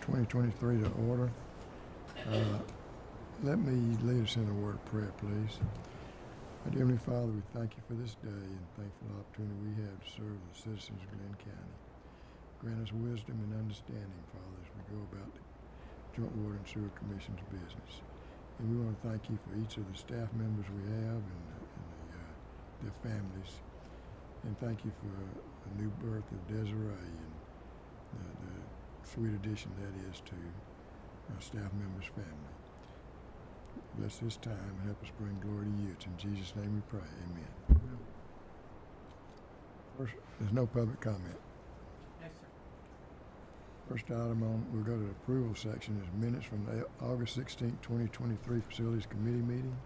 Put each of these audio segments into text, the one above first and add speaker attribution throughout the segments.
Speaker 1: 2023 to order. Let me lead us in a word of prayer, please. Dear Heavenly Father, we thank you for this day and thankful opportunity we have to serve the citizens of Glynn County. Grant us wisdom and understanding, Father, as we go about the Joint Water and Sewer Commission's business. And we want to thank you for each of the staff members we have and their families. And thank you for the new birth of Desiree and the sweet addition that is to our staff members' family. Bless this time and help us bring glory to you. It's in Jesus' name we pray. Amen. First, there's no public comment.
Speaker 2: Yes, sir.
Speaker 1: First item we'll go to the approval section is minutes from the August 16, 2023 Facilities Committee meeting.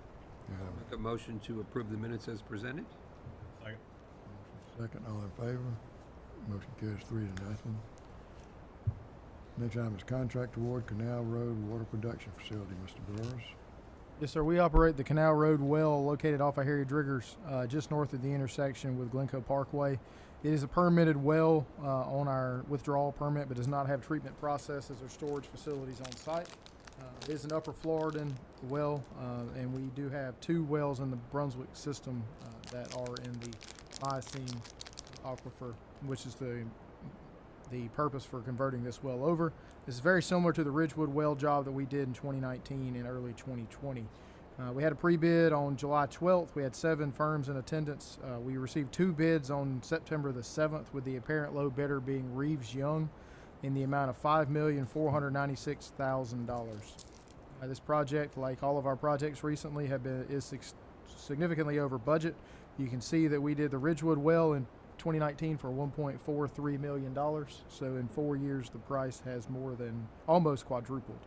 Speaker 3: Make a motion to approve the minutes as presented.
Speaker 2: Second.
Speaker 1: Second, all in favor? Motion carries 3-0. Next item is contract award, Canal Road Water Production Facility. Mr. Burrows.
Speaker 4: Yes, sir. We operate the Canal Road well located off of Harry Driggers, just north of the intersection with Glencoe Parkway. It is a permitted well on our withdrawal permit, but does not have treatment processes or storage facilities on site. It is an Upper Floridan well, and we do have 2 wells in the Brunswick system that are in the Miocene aquifer, which is the purpose for converting this well over. This is very similar to the Ridgewood well job that we did in 2019 and early 2020. We had a pre-bid on July 12th. We had 7 firms in attendance. We received 2 bids on September the 7th, with the apparent low bidder being Reeves Young in the amount of $5,496,000. This project, like all of our projects recently, is significantly over budget. You can see that we did the Ridgewood well in 2019 for $1.43 million. So in 4 years, the price has more than almost quadrupled.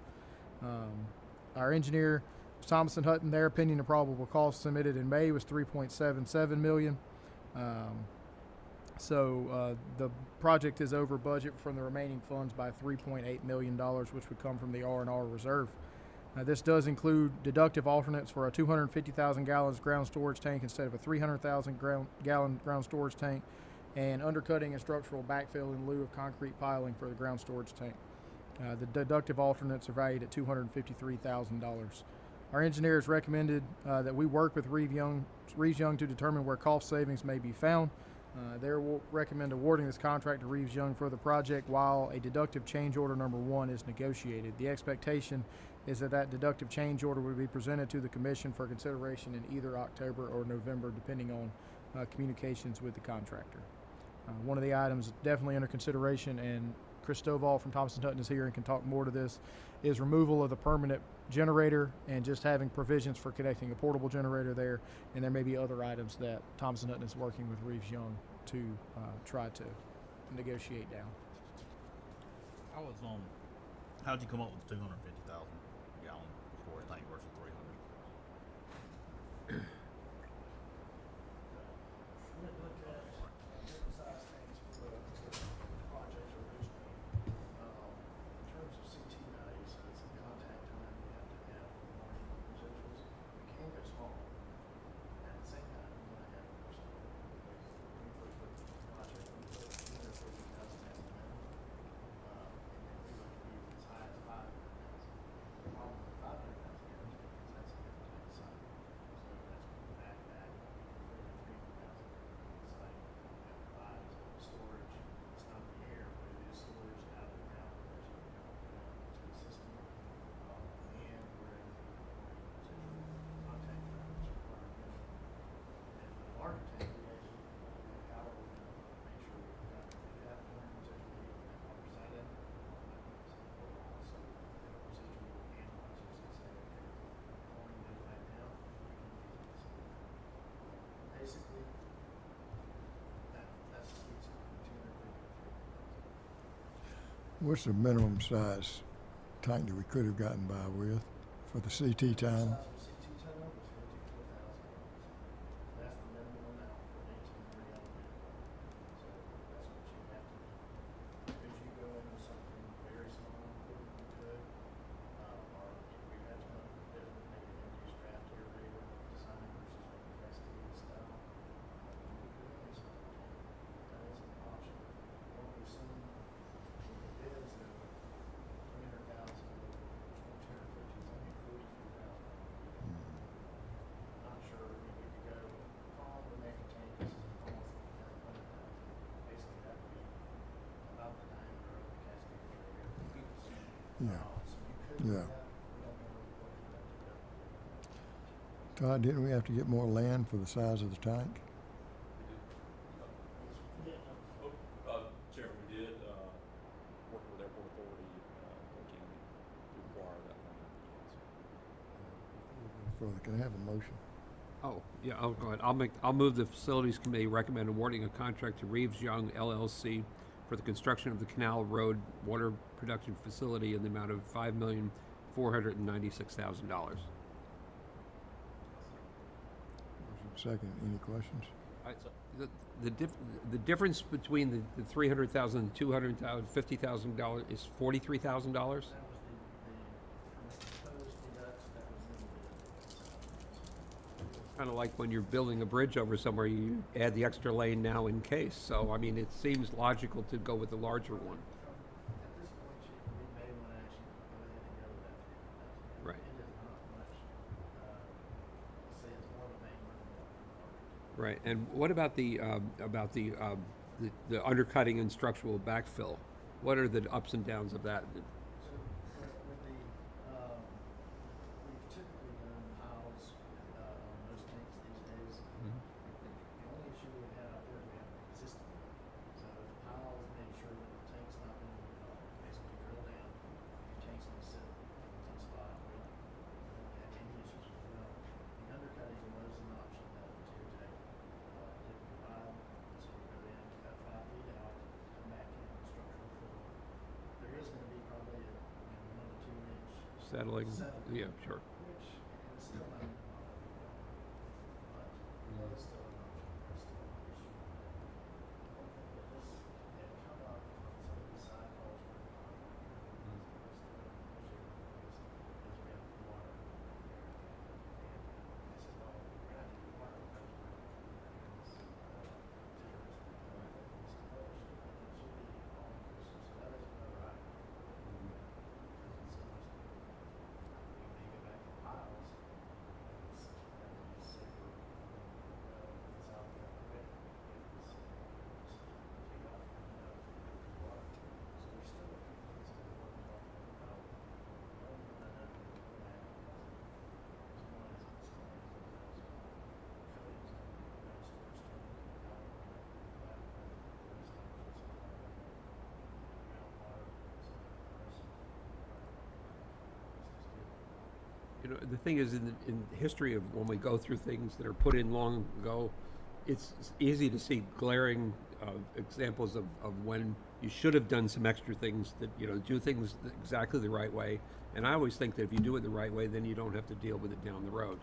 Speaker 4: Our engineer, Thompson Hutton, their opinion of probable cost submitted in May was $3.77 million. So the project is over budget from the remaining funds by $3.8 million, which would come from the R&R reserve. This does include deductive alternates for a 250,000 gallons ground storage tank instead of a 300,000 gallon ground storage tank, and undercutting and structural backfill in lieu of concrete piling for the ground storage tank. The deductive alternates are valued at $253,000. Our engineers recommended that we work with Reeves Young to determine where cost savings may be found. They will recommend awarding this contract to Reeves Young for the project while a deductive change order number 1 is negotiated. The expectation is that deductive change order will be presented to the Commission for consideration in either October or November, depending on communications with the contractor. One of the items definitely under consideration, and Chris Stovall from Thompson Hutton is here and can talk more to this, is removal of the permanent generator and just having provisions for connecting a portable generator there. And there may be other items that Thompson Hutton is working with Reeves Young to try to negotiate down.
Speaker 2: How'd you come up with 250,000 gallon storage tank versus 300?
Speaker 4: We looked at different size tanks for the project originally. In terms of CT values, so it's the contact time you have to have for warning residuals. We can go small. At the same time, we want to have more small. When we first looked at the project, we put 250,000 as the minimum. And then we looked at as high as 500,000. The problem with 500,000 gallons is that's a different type of site. So that's back to back. 300,000 site. Provides storage. It's not in the air, but it is storage out of the ground. There's no ground to the system. And we're in the residual contact time, which require minimum. And the larger tank, we actually have power. We're going to make sure we've got to do that for residual heat and water side in. So residual analyzers that say, okay, pouring this back down, we can use it. Basically, that's the sweet spot, 250,000.
Speaker 1: What's the minimum size tank that we could have gotten by with for the CT time?
Speaker 4: The size of CT time was 54,000 gallons. That's the minimum amount for an 18-year gallon tank. So that's what you have to do. As you go into something very small, we could, or if we had something different, maybe an induced draft aerator design versus like a cascade style, we could do something. That is an option. What we've seen with the bids that,
Speaker 1: Yeah. Todd, didn't we have to get more land for the size of the tank?
Speaker 5: Chairman, we did, working with Airport Authority, County, to acquire that land.
Speaker 1: Further, can I have a motion?
Speaker 3: Oh, yeah, I'll go ahead. I'll move the Facilities Committee recommend awarding a contract to Reeves Young LLC for the construction of the Canal Road Water Production Facility in the amount of $5,496,000.
Speaker 1: Motion second. Any questions?
Speaker 3: The difference between the $300,000 and $200,000, $50,000 is $43,000? Kind of like when you're building a bridge over somewhere, you add the extra lane now in case. So, I mean, it seems logical to go with the larger one. Right. Right. And what about the undercutting and structural backfill? What are the ups and downs of that?
Speaker 6: We've typically done piles on most tanks these days. The only issue we have out there is we have an existing one. So the piles make sure that the tank's not going to basically drill down. Your tank's going to sit in one spot. We don't have any issues with that. The undercutting was an option that the tier tank didn't provide. So we go in, cut 5 feet out, come back in, structural fill. There is going to be probably a 1 to 2 inch
Speaker 3: Settling? Yeah, sure.
Speaker 6: which is still not but it is still an option. There's still an issue. This had come up on some of these side calls for because we have water. And I said, well, we're going to have to do water because we're so that is another item.
Speaker 3: You know, the thing is, in history of when we go through things that are put in long ago, it's easy to see glaring examples of when you should have done some extra things that, do things exactly the right way. And I always think that if you do it the right way, then you don't have to deal with it down the road.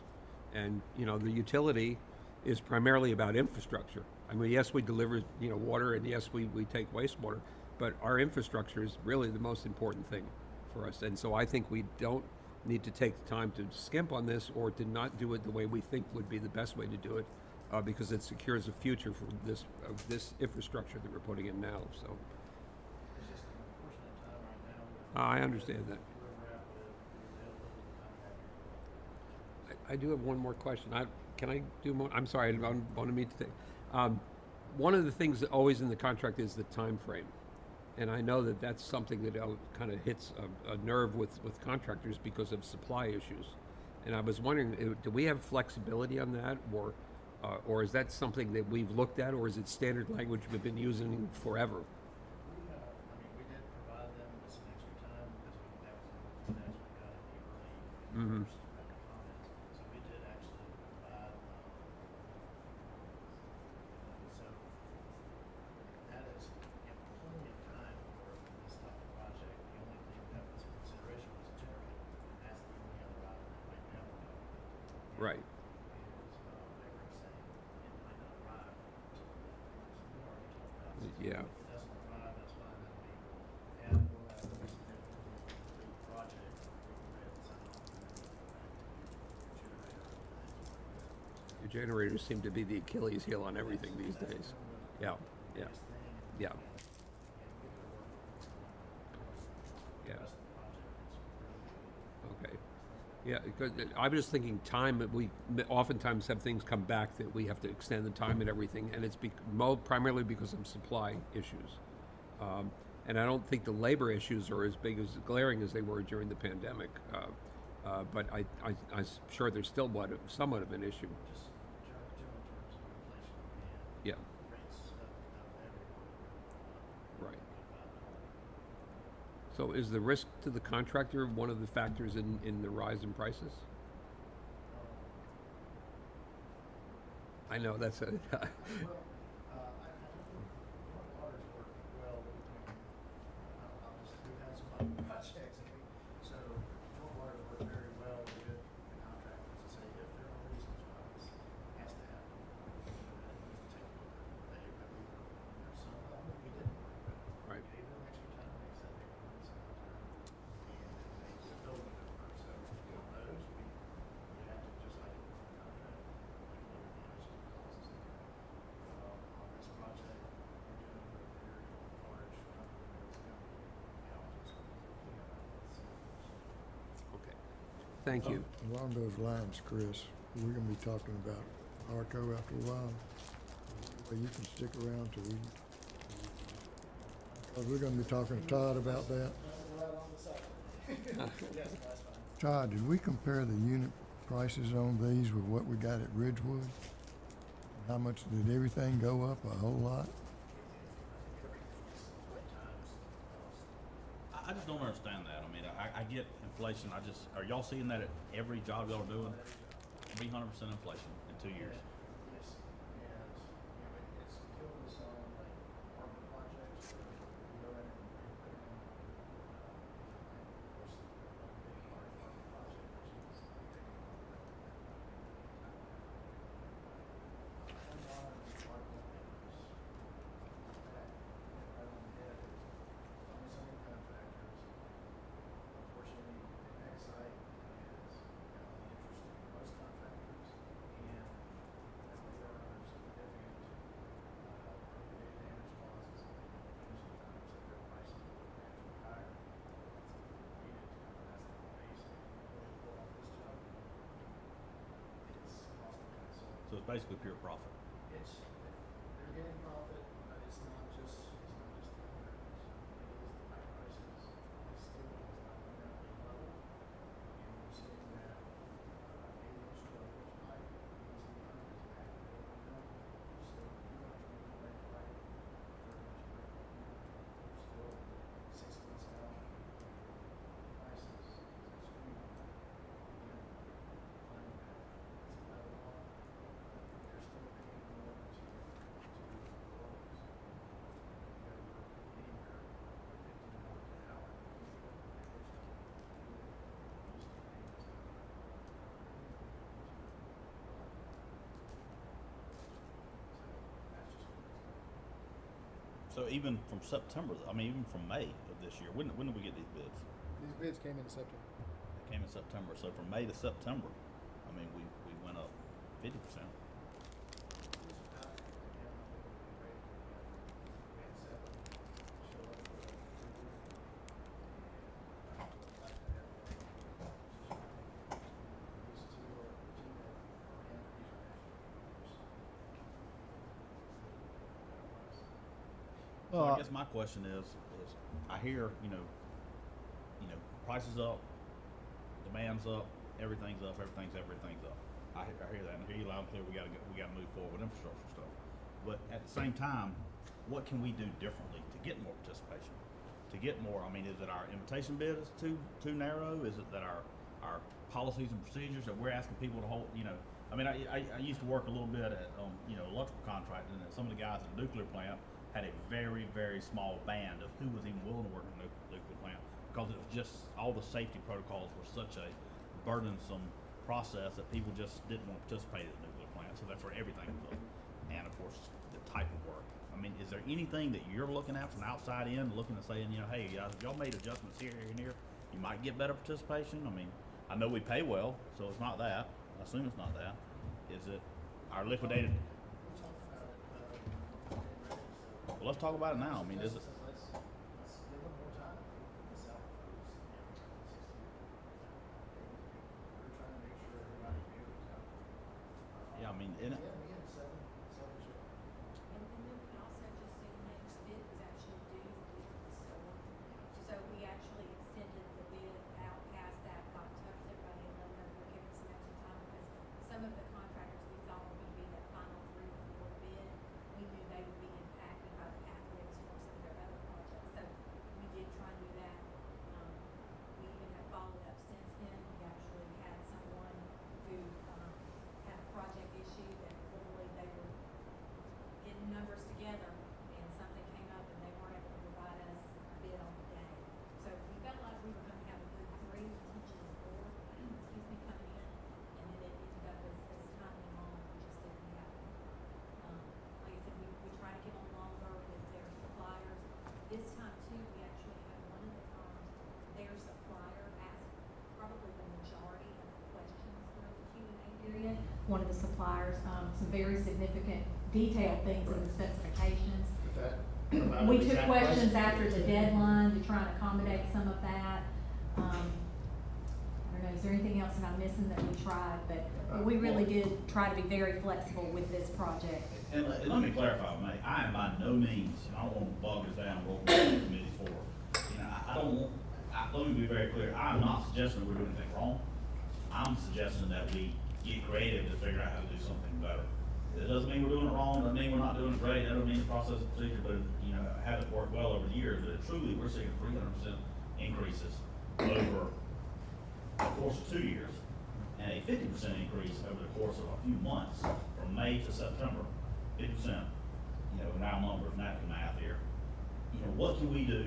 Speaker 3: And, the utility is primarily about infrastructure. I mean, yes, we deliver, water, and yes, we take wastewater, but our infrastructure is really the most important thing for us. And so I think we don't need to take the time to skimp on this or to not do it the way we think would be the best way to do it, because it secures a future for this infrastructure that we're putting in now. So
Speaker 6: It's just an unfortunate time right now.
Speaker 3: I understand that.
Speaker 6: Where we're at with the availability of contractors.
Speaker 3: I do have one more question. Can I do more? I'm sorry, I wanted me to take. One of the things that always in the contract is the time frame. And I know that that's something that kind of hits a nerve with contractors because of supply issues. And I was wondering, do we have flexibility on that, or is that something that we've looked at, or is it standard language we've been using forever?
Speaker 6: We did provide them with some extra time because that was one of the feedbacks we got in the early first comments. So we did actually provide, so that is plenty of time for this type of project. The only thing that was a consideration was a generator, and that's the only other item that right now we're talking about.
Speaker 3: Right.
Speaker 6: They were saying it might not arrive until we already talked about it.
Speaker 3: Yeah.
Speaker 6: If it doesn't arrive, that's fine, that'll be, and we'll have a significant complete project, we'll have to sign off and then we'll go back to the generator.
Speaker 3: The generators seem to be the Achilles heel on everything these days. Yeah, yeah, yeah. Yeah. Okay. Yeah, because I was just thinking time, we oftentimes have things come back that we have to extend the time and everything, and it's primarily because of supply issues. And I don't think the labor issues are as big as glaring as they were during the pandemic. But I'm sure there's still somewhat of an issue.
Speaker 6: Just general terms of inflation and
Speaker 3: Yeah,
Speaker 6: rates of everywhere.
Speaker 3: right. So is the risk to the contractor one of the factors in the rise in prices? I know that's a,
Speaker 6: Well, I don't think joint waters work well between, I'll just, we've had some other projects and so joint waters work very well with the contractors to say, if there are reasons why this has to happen, that needs to take a look. Some of them we didn't work with.
Speaker 3: Right.
Speaker 6: We gave them extra time, they said they wanted some more time. And they just told me to work, so on those, we had to, just like it was in the contract, like lower the energy costs. On this project, we're doing with a very large company that's going to be outages.
Speaker 3: okay. Thank you.
Speaker 1: Along those lines, Chris, we're gonna be talking about ARCO after a while. Well, you can stick around till we, because we're gonna be talking to Todd about that.
Speaker 6: Yes, that's fine.
Speaker 1: Todd, did we compare the unit prices on these with what we got at Ridgewood? How much, did everything go up a whole lot?
Speaker 2: I just don't understand that. I mean, I get inflation. Are y'all seeing that at every job y'all are doing? 300% inflation in 2 years.
Speaker 6: Yes, and, it's killed us on like apartment projects where we go in and put in, of course, a big large apartment project, which is unfortunately, the next site is got all the interest in most contractors, and there are significant property damage clauses and finishing times that their prices will naturally higher. It's needed to, that's the base, and when we pull off this job, it's costing us.
Speaker 2: So it's basically pure profit.
Speaker 6: It's, they're getting profit, but it's not just the contractors. It is the pipe prices. The steel has not been that low. And we're seeing that 8-inch, 12-inch pipe, easy run is back to what we're doing. We're still, you know, 20-inch pipe, 30-inch pipe, we're still 6 months out. Prices is extremely high. Again, finding that it's a level off. They're still paying more to close. You gotta work anywhere $15 an hour.
Speaker 2: So even from September, I mean, even from May of this year, when did we get these bids?
Speaker 4: These bids came in September.
Speaker 2: They came in September. So from May to September, I mean, we went up 50%. So I guess my question is I hear, prices up, demand's up, everything's up. I hear that, and I hear you loud and clear. We gotta move forward with infrastructure stuff. But at the same time, what can we do differently to get more participation? To get more, I mean, is it our invitation bid is too narrow? Is it that our policies and procedures that we're asking people to hold? I mean, I used to work a little bit at electrical contracting, and some of the guys at the nuclear plant had a very, very small band of who was even willing to work in the nuclear plant because it was just all the safety protocols were such a burdensome process that people just didn't want to participate in the nuclear plant. So therefore, everything was up. And of course, the type of work. I mean, is there anything that you're looking at from the outside in, looking and saying, hey, guys, if y'all made adjustments here and here, you might get better participation? I mean, I know we pay well, so it's not that. I assume it's not that. Is it our liquidated? Well, let's talk about it now. I mean, is it?
Speaker 6: Let's give them more time. This out for 60 years. We're trying to make sure everybody moves out.
Speaker 2: Yeah, I mean,
Speaker 6: We had seven children.
Speaker 7: And then also just so you know, this bid was actually due one of the suppliers, some very significant detailed things in the specifications.
Speaker 6: But that provided
Speaker 7: We
Speaker 6: the
Speaker 7: took
Speaker 6: exact
Speaker 7: questions
Speaker 6: prices.
Speaker 7: after the deadline to try and accommodate some of that. I don't know, is there anything else that I'm missing that we tried, but we really did try to be very flexible with this project.
Speaker 2: And let me clarify, mate, I am by no means, and I don't want to bog us down, what we're doing committees for. You know, I don't want, let me be very clear, I am not suggesting we're doing anything wrong. I'm suggesting that we get creative to figure out how to do something better. It doesn't mean we're doing it wrong, doesn't mean we're not doing it great, that doesn't mean the process and procedure, but, you know, haven't worked well over the years, but truly, we're seeing 300% increases over the course of 2 years, and a 50% increase over the course of a few months, from May to September, 50%, you know, round numbers, napkin math here. You know, what can we do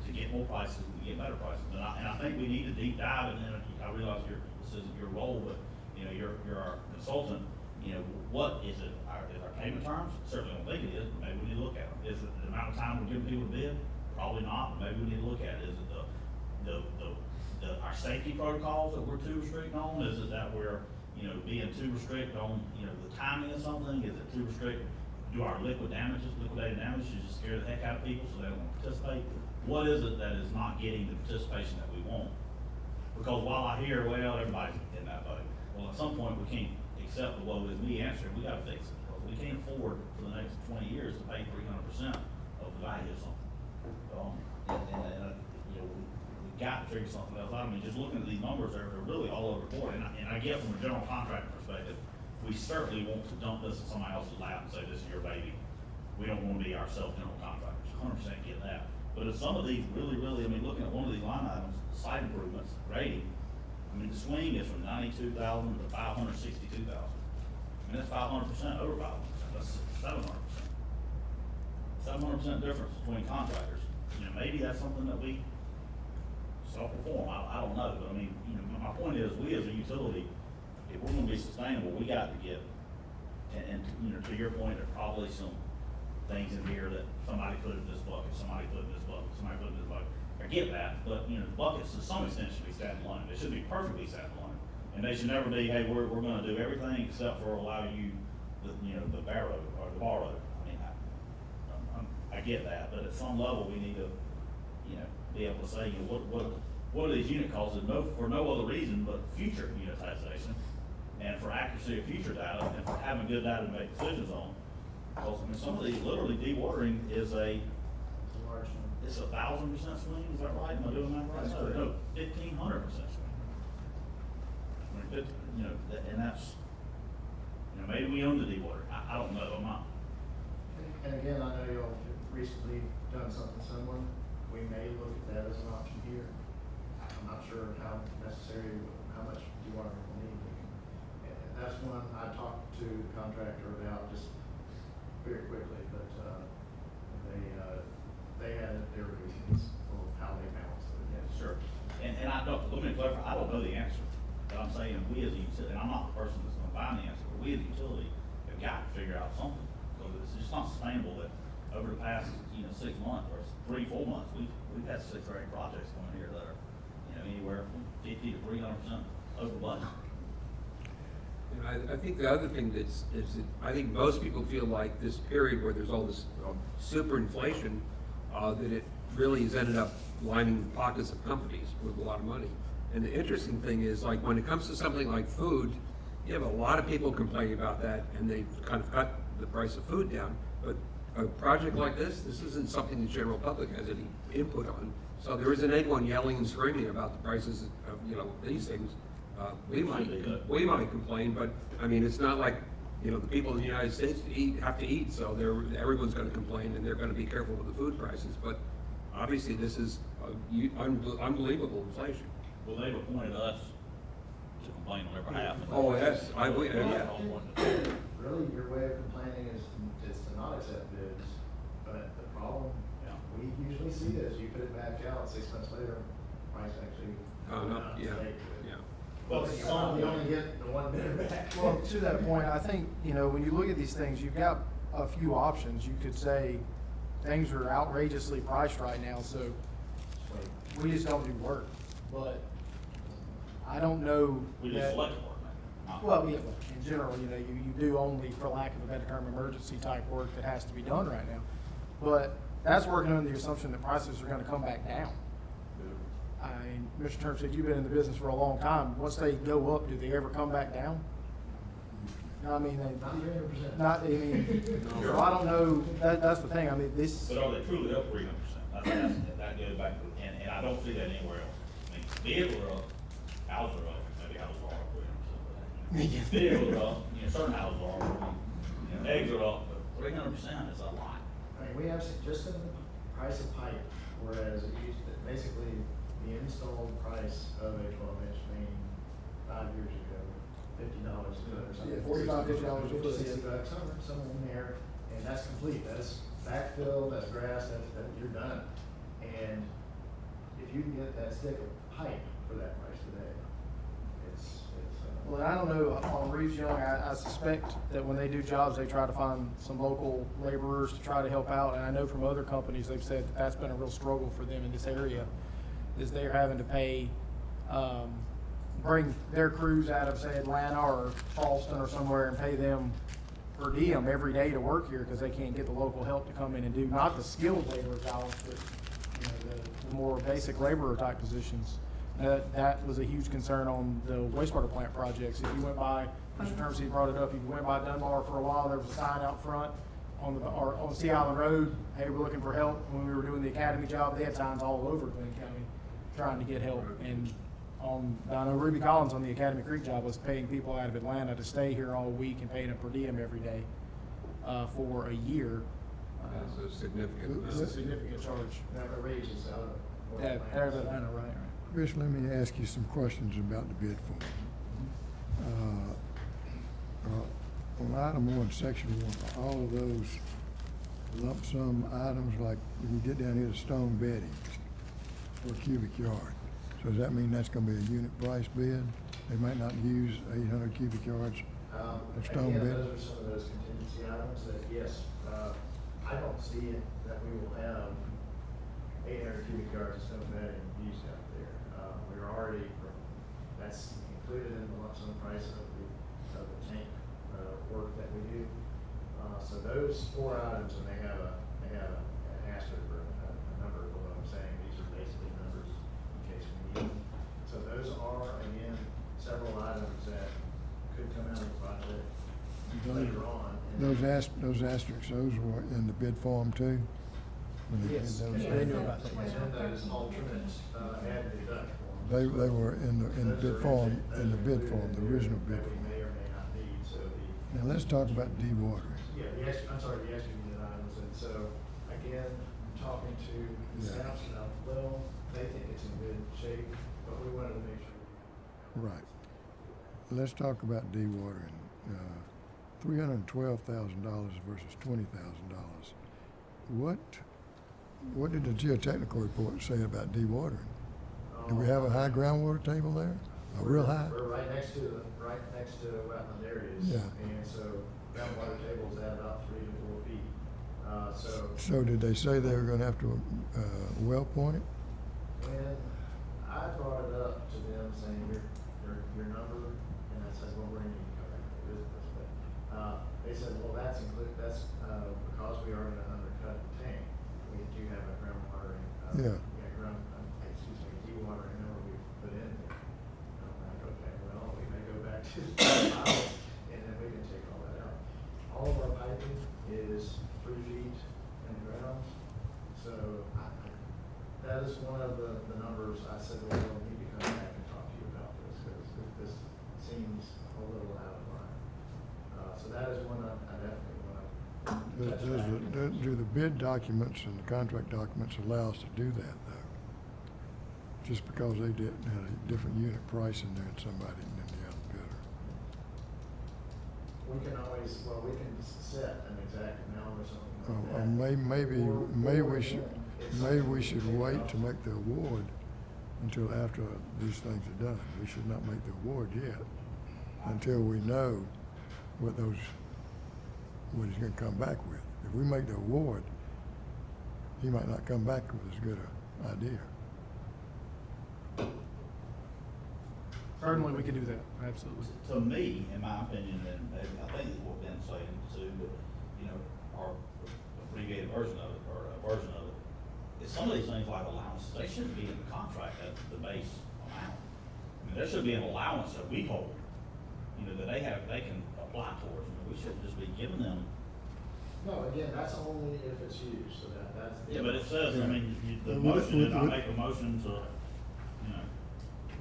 Speaker 2: to get more prices, to get better prices? And I think we need to deep dive, and I realize this isn't your role, but, you know, you're our consultant. You know, what is it, is our payment terms? Certainly don't think it is, but maybe we need to look at them. Is it the amount of time we're giving people to bid? Probably not, but maybe we need to look at it. Is it our safety protocols that we're too restricted on? Is it that we're, you know, being too restricted on, you know, the timing of something? Is it too restricted? Do our liquidated damages just scare the heck out of people so they don't want to participate? What is it that is not getting the participation that we want? Because while I hear, well, everybody's in that boat, well, at some point we can't accept the woe is me answer. We got to fix it. Because we can't afford for the next 20 years to pay 300% of the value of something. You know, we got to figure something else out. I mean, just looking at these numbers, they're really all over the board. And I get from a general contractor perspective, we certainly want to dump this in somebody else's lap and say, this is your baby. We don't want to be ourselves general contractors. 100% get that. But if some of these really, I mean, looking at one of these line items, site improvements, grading, I mean, the swing is from 92,000 to 562,000. I mean, that's 500% over 500%. That's 700%. 700% difference between contractors. You know, maybe that's something that we self-perform. I don't know, but I mean, you know, my point is, we as a utility, if we're going to be sustainable, we got to get, and you know, to your point, there are probably some things in here that somebody put in this bucket, somebody put in this bucket, somebody put in this bucket. I get that, but you know, the buckets to some extent should be standalone. They should be perfectly standalone, and they should never be, hey, we're going to do everything except for allow you, the barrow or the bar road. I mean, I get that, but at some level, we need to, you know, be able to say, you know, what are these unit costs, and for no other reason but future unitization, and for accuracy of future data, and for having good data to make decisions on. Because I mean, some of these, literally, dewatering is a
Speaker 6: Large one.
Speaker 2: it's 1,000% swing. Is that right? Am I doing that right?
Speaker 6: That's correct.
Speaker 2: No, 1,500% swing. I mean, you know, and that's, you know, maybe we own the dewatering. I don't know. I'm not.
Speaker 6: And again, I know y'all have recently done something similar. We may look at that as an option here. I'm not sure how necessary, how much dewatering we'll need. And that's one I talked to the contractor about just very quickly, but they had their reasons for how they balanced it.
Speaker 2: Yeah, sure. And I don't, let me clarify, I don't know the answer. But I'm saying we as a utility, and I'm not the person that's going to find the answer, but we as a utility have got to figure out something. Because it's just not sustainable that over the past, 6 months or 3-4 months, we've had 6 or 8 projects coming here that are, anywhere from 50 to 300% over budget.
Speaker 3: And I think the other thing is that I think most people feel like this period where there's all this super inflation, that it really has ended up lining pockets of companies with a lot of money. And the interesting thing is, like, when it comes to something like food, you have a lot of people complaining about that, and they've kind of cut the price of food down. But a project like this isn't something the general public has any input on. So there isn't anyone yelling and screaming about the prices of, these things. We might complain, but I mean, it's not like, the people in the United States have to eat, so everyone's going to complain, and they're going to be careful with the food prices. But obviously, this is unbelievable inflation.
Speaker 2: Well, they've appointed us to complain on their behalf.
Speaker 3: Oh, yes, yeah.
Speaker 6: Really, your way of complaining is to not accept bids, but the problem, we usually see this, you put it back out, 6 months later, price actually. Well, you only get the one bidder back.
Speaker 4: Well, to that point, I think, when you look at these things, you've got a few options. You could say things are outrageously priced right now, so we just don't do work. But I don't know
Speaker 2: We just
Speaker 4: that,
Speaker 2: select work,
Speaker 4: Well, yeah, in general, you know, you do only, for lack of a better term, emergency type work that has to be done right now. But that's working under the assumption that prices are gonna come back down. I mean, Mr. Turner said you've been in the business for a long time. Once they go up, do they ever come back down? I mean,
Speaker 6: Not 300%.
Speaker 4: not, I mean, so I don't know, that's the thing, I mean, this,
Speaker 2: But are they truly up 300%? That goes back to, and I don't see that anywhere else. I mean, vehicles are up, houses are up, maybe houses are up 300%. Vehicles are up, you know, certain houses are up, you know, eggs are up, but 300% is a lot.
Speaker 6: I mean, we have just in the price of pipe, whereas it used to, basically, the installed price of a 12-inch main 5 years ago, $50 a foot or something.
Speaker 4: Yeah, $45, $50 a foot,
Speaker 6: $60, somewhere in there, and that's complete, that's backfill, that's grass, that, you're done. And if you can get that stick of pipe for that price today, it's.
Speaker 4: well, I don't know, on Reeves Young, I suspect that when they do jobs, they try to find some local laborers to try to help out. And I know from other companies, they've said that that's been a real struggle for them in this area, is they're having to pay, bring their crews out of, say, Atlanta or Charleston or somewhere and pay them per diem every day to work here because they can't get the local help to come in and do, not the skilled labor jobs, but, you know, the more basic laborer type positions. That was a huge concern on the wastewater plant projects. If you went by, Mr. Termsey brought it up, if you went by Dunbar for a while, there was a sign out front on Sea Island Road, hey, we're looking for help. When we were doing the academy job, they had signs all over Glynn County trying to get help. And I know Ruby Collins on the Academy Creek job was paying people out of Atlanta to stay here all week and paying them per diem every day for a year.
Speaker 3: That's a significant
Speaker 4: It's a significant charge.
Speaker 6: Now the wages out of.
Speaker 4: Out of Atlanta, right.
Speaker 1: Chris, let me ask you some questions about the bid form. On item 1, section 1, all of those lump sum items, like if you get down here to stone bedding per cubic yard, so does that mean that's gonna be a unit price bid? They might not use 800 cubic yards of stone
Speaker 6: Again,
Speaker 1: bedding?
Speaker 6: those are some of those contingency items that, yes, I don't see it that we will have 800 cubic yards of stone bedding used out there. We're already, that's included in the lump sum price of the tank work that we do. So those 4 items, and they have an asterisk or a number of what I'm saying. These are basically numbers in case we need them. So those are, again, several items that could come out of the project later on.
Speaker 1: Those asterisks, those were in the bid form too? When they did
Speaker 6: Yes,
Speaker 1: those?
Speaker 6: and
Speaker 4: They knew about that.
Speaker 6: then those alternate add and deduct forms.
Speaker 1: They were in the
Speaker 6: Those
Speaker 1: bid
Speaker 6: are
Speaker 1: form,
Speaker 6: those
Speaker 1: in the
Speaker 6: are
Speaker 1: bid
Speaker 6: included
Speaker 1: form,
Speaker 6: in
Speaker 1: the
Speaker 6: there
Speaker 1: original bid
Speaker 6: that we
Speaker 1: form.
Speaker 6: may or may not need, so
Speaker 1: Now, let's talk about dewatering.
Speaker 6: the extra unit items, and so, again, talking to the
Speaker 1: Yeah.
Speaker 6: staff about, well, they think it's in good shape, but we wanted to make sure.
Speaker 1: Right. Let's talk about dewatering. $312,000 versus $20,000. What did the geotechnical report say about dewatering? Do we have a high groundwater table there? A real high?
Speaker 6: We're right next to wetland areas.
Speaker 1: Yeah.
Speaker 6: And so groundwater tables at about 3 to 4 feet.
Speaker 1: So did they say they were gonna have to, well point it?
Speaker 6: When I brought it up to them saying your number, and I said, well, we're gonna need to come back and visit this, but, they said, well, that's because we are gonna undercut the tank, we do have a groundwatering,
Speaker 1: Yeah.
Speaker 6: dewatering number we put in there. I'm like, okay, well, we may go back to the files, and then we can take all that out. All of our piping is 3 feet in the ground, so that is one of the numbers I said, well, we need to come back and talk to you about this, because this seems a little out of line. So that is one I definitely want to.
Speaker 1: Do the bid documents and the contract documents allow us to do that, though? Just because they had a different unit price in there than somebody than the other bidder?
Speaker 6: We can always, we can set an exact amount or something like that.
Speaker 1: Maybe we should wait to make the award until after these things are done. We should not make the award yet until we know what he's gonna come back with. If we make the award, he might not come back with as good an idea.
Speaker 4: Certainly, we could do that, absolutely.
Speaker 2: To me, in my opinion, and I think it's what Ben's saying too, but, you know, or abbreviated version of it, or a version of it, is some of these things like allowances, they shouldn't be in the contract as the base amount. I mean, there should be an allowance that we hold, you know, that they can apply towards. I mean, we shouldn't just be giving them.
Speaker 6: No, again, that's only if it's used, so that's.
Speaker 2: Yeah, but it says, I mean, the
Speaker 1: Well,
Speaker 2: motion, I
Speaker 1: what-
Speaker 2: make a motion to, you know,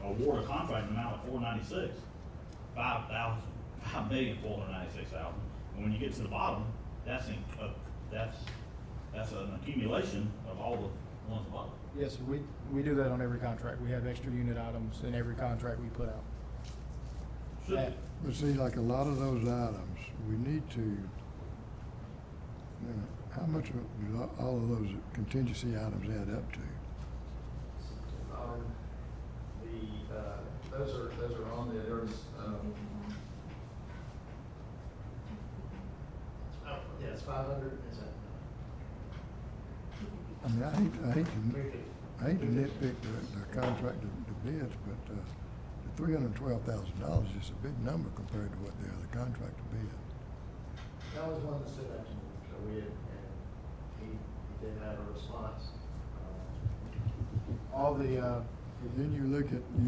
Speaker 2: award a contract amount of $496,000, $5,496,000. And when you get to the bottom, that's an accumulation of all the ones above.
Speaker 4: Yes, sir, we do that on every contract. We have extra unit items in every contract we put out.
Speaker 2: Should be.
Speaker 1: But see, like a lot of those items, we need to, how much do all of those contingency items add up to?
Speaker 6: Those are on there, there's, yeah, it's 500, is that?
Speaker 1: I mean, I hate to nitpick the contract, the bids, but, the $312,000 is a big number compared to what the other contractor bid.
Speaker 6: That was one that stood out to me, so we had, and he did have a response.
Speaker 4: All the,
Speaker 1: And then you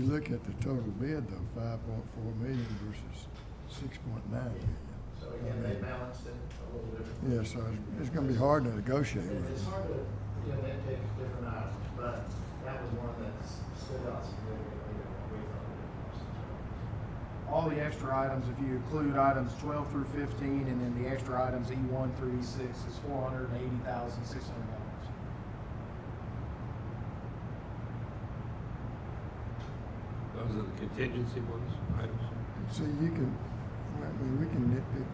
Speaker 1: look at the total bid though, 5.4 million versus 6.9 million.
Speaker 6: So again, they balanced it a little different.
Speaker 1: Yeah, so it's gonna be hard to negotiate with
Speaker 6: It's
Speaker 1: them.
Speaker 6: hard to, you know, nitpick different items, but that was one that stood out significantly that we thought would be awesome.
Speaker 4: all the extra items, if you include items 12 through 15, and then the extra items E1 through E6 is $480,600.
Speaker 3: Those are the contingency ones, items.
Speaker 1: See, you can, I mean, we can nitpick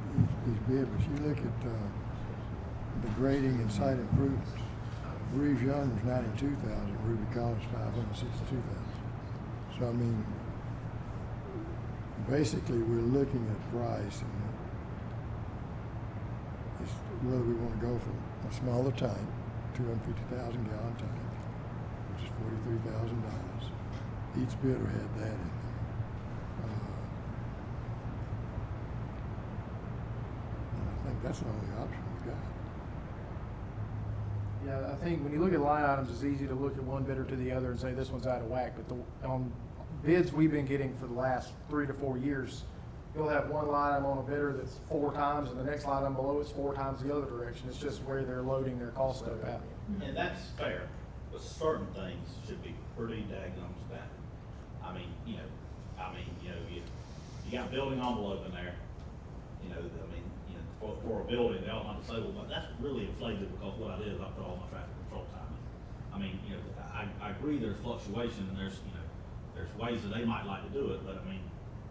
Speaker 1: these bids, but you look at, the grading and site improvements. Reeves Young was 92,000, Ruby Collins 562,000. So I mean, basically, we're looking at price and it's whether we want to go for a smaller tank, 250,000 gallon tank, which is $43,000. Each bidder had that in there. And I think that's the only option we got.
Speaker 4: Yeah, I think when you look at line items, it's easy to look at one bidder to the other and say this one's out of whack, but on bids we've been getting for the last 3 to 4 years, you'll have one line item on a bidder that's 4 times, and the next line item below it's 4 times the other direction. It's just where they're loading their cost stuff at.
Speaker 2: And that's fair, but certain things should be pretty daggum standard. I mean, you got building envelope in there, for a building, they all have to say, well, but that's really inflated because what I did is I put all my traffic control time in. I mean, I agree there's fluctuation and there's ways that they might like to do it, but I mean,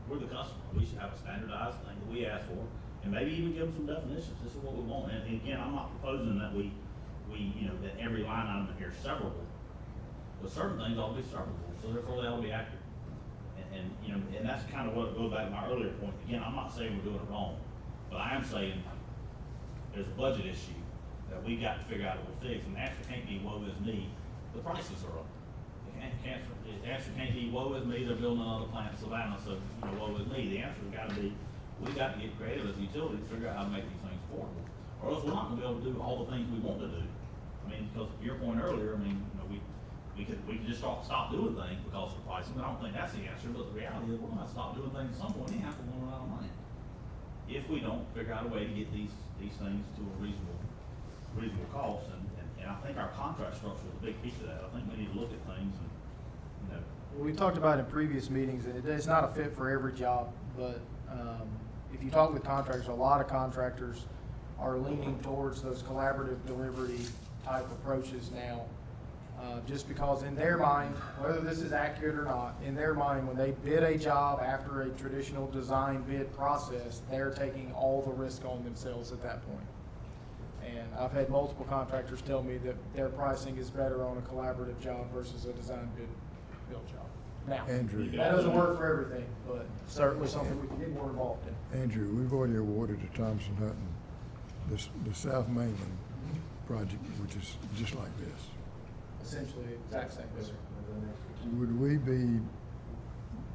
Speaker 2: we're the customer. We should have a standardized thing that we ask for, and maybe even give them some definitions. This is what we want. And again, I'm not proposing that that every line item in here is severable, but certain things ought to be severable, so therefore they ought to be accurate. And that's kind of what goes back to my earlier point. Again, I'm not saying we're doing it wrong, but I am saying there's a budget issue that we got to figure out how to fix, and the answer can't be woe is me. The prices are up. The answer can't be woe is me, they're building another plant in Savannah, so woe is me. The answer's got to be we got to get creative as utilities, figure out how to make these things affordable, or else we're not going to be able to do all the things we want to do. I mean, because of your point earlier, we could just stop doing things because of the pricing, but I don't think that's the answer. But the reality is we're going to stop doing things at some point anyhow if we're going to run out of money. If we don't figure out a way to get these things to a reasonable cost, and I think our contract structure is a big piece of that. I think we need to look at things and
Speaker 4: We talked about in previous meetings that it's not a fit for every job, but if you talk with contractors, a lot of contractors are leaning towards those collaborative delivery type approaches now. Just because in their mind, whether this is accurate or not, in their mind, when they bid a job after a traditional design bid process, they're taking all the risk on themselves at that point. And I've had multiple contractors tell me that their pricing is better on a collaborative job versus a design bid build job. Now,
Speaker 1: Andrew.
Speaker 4: that doesn't work for everything, but certainly something we can get more involved in.
Speaker 1: Andrew, we've already awarded to Thompson Hutton the South Mainland project, which is just like this.
Speaker 4: Essentially, exact same. Yes, sir.
Speaker 1: Would we be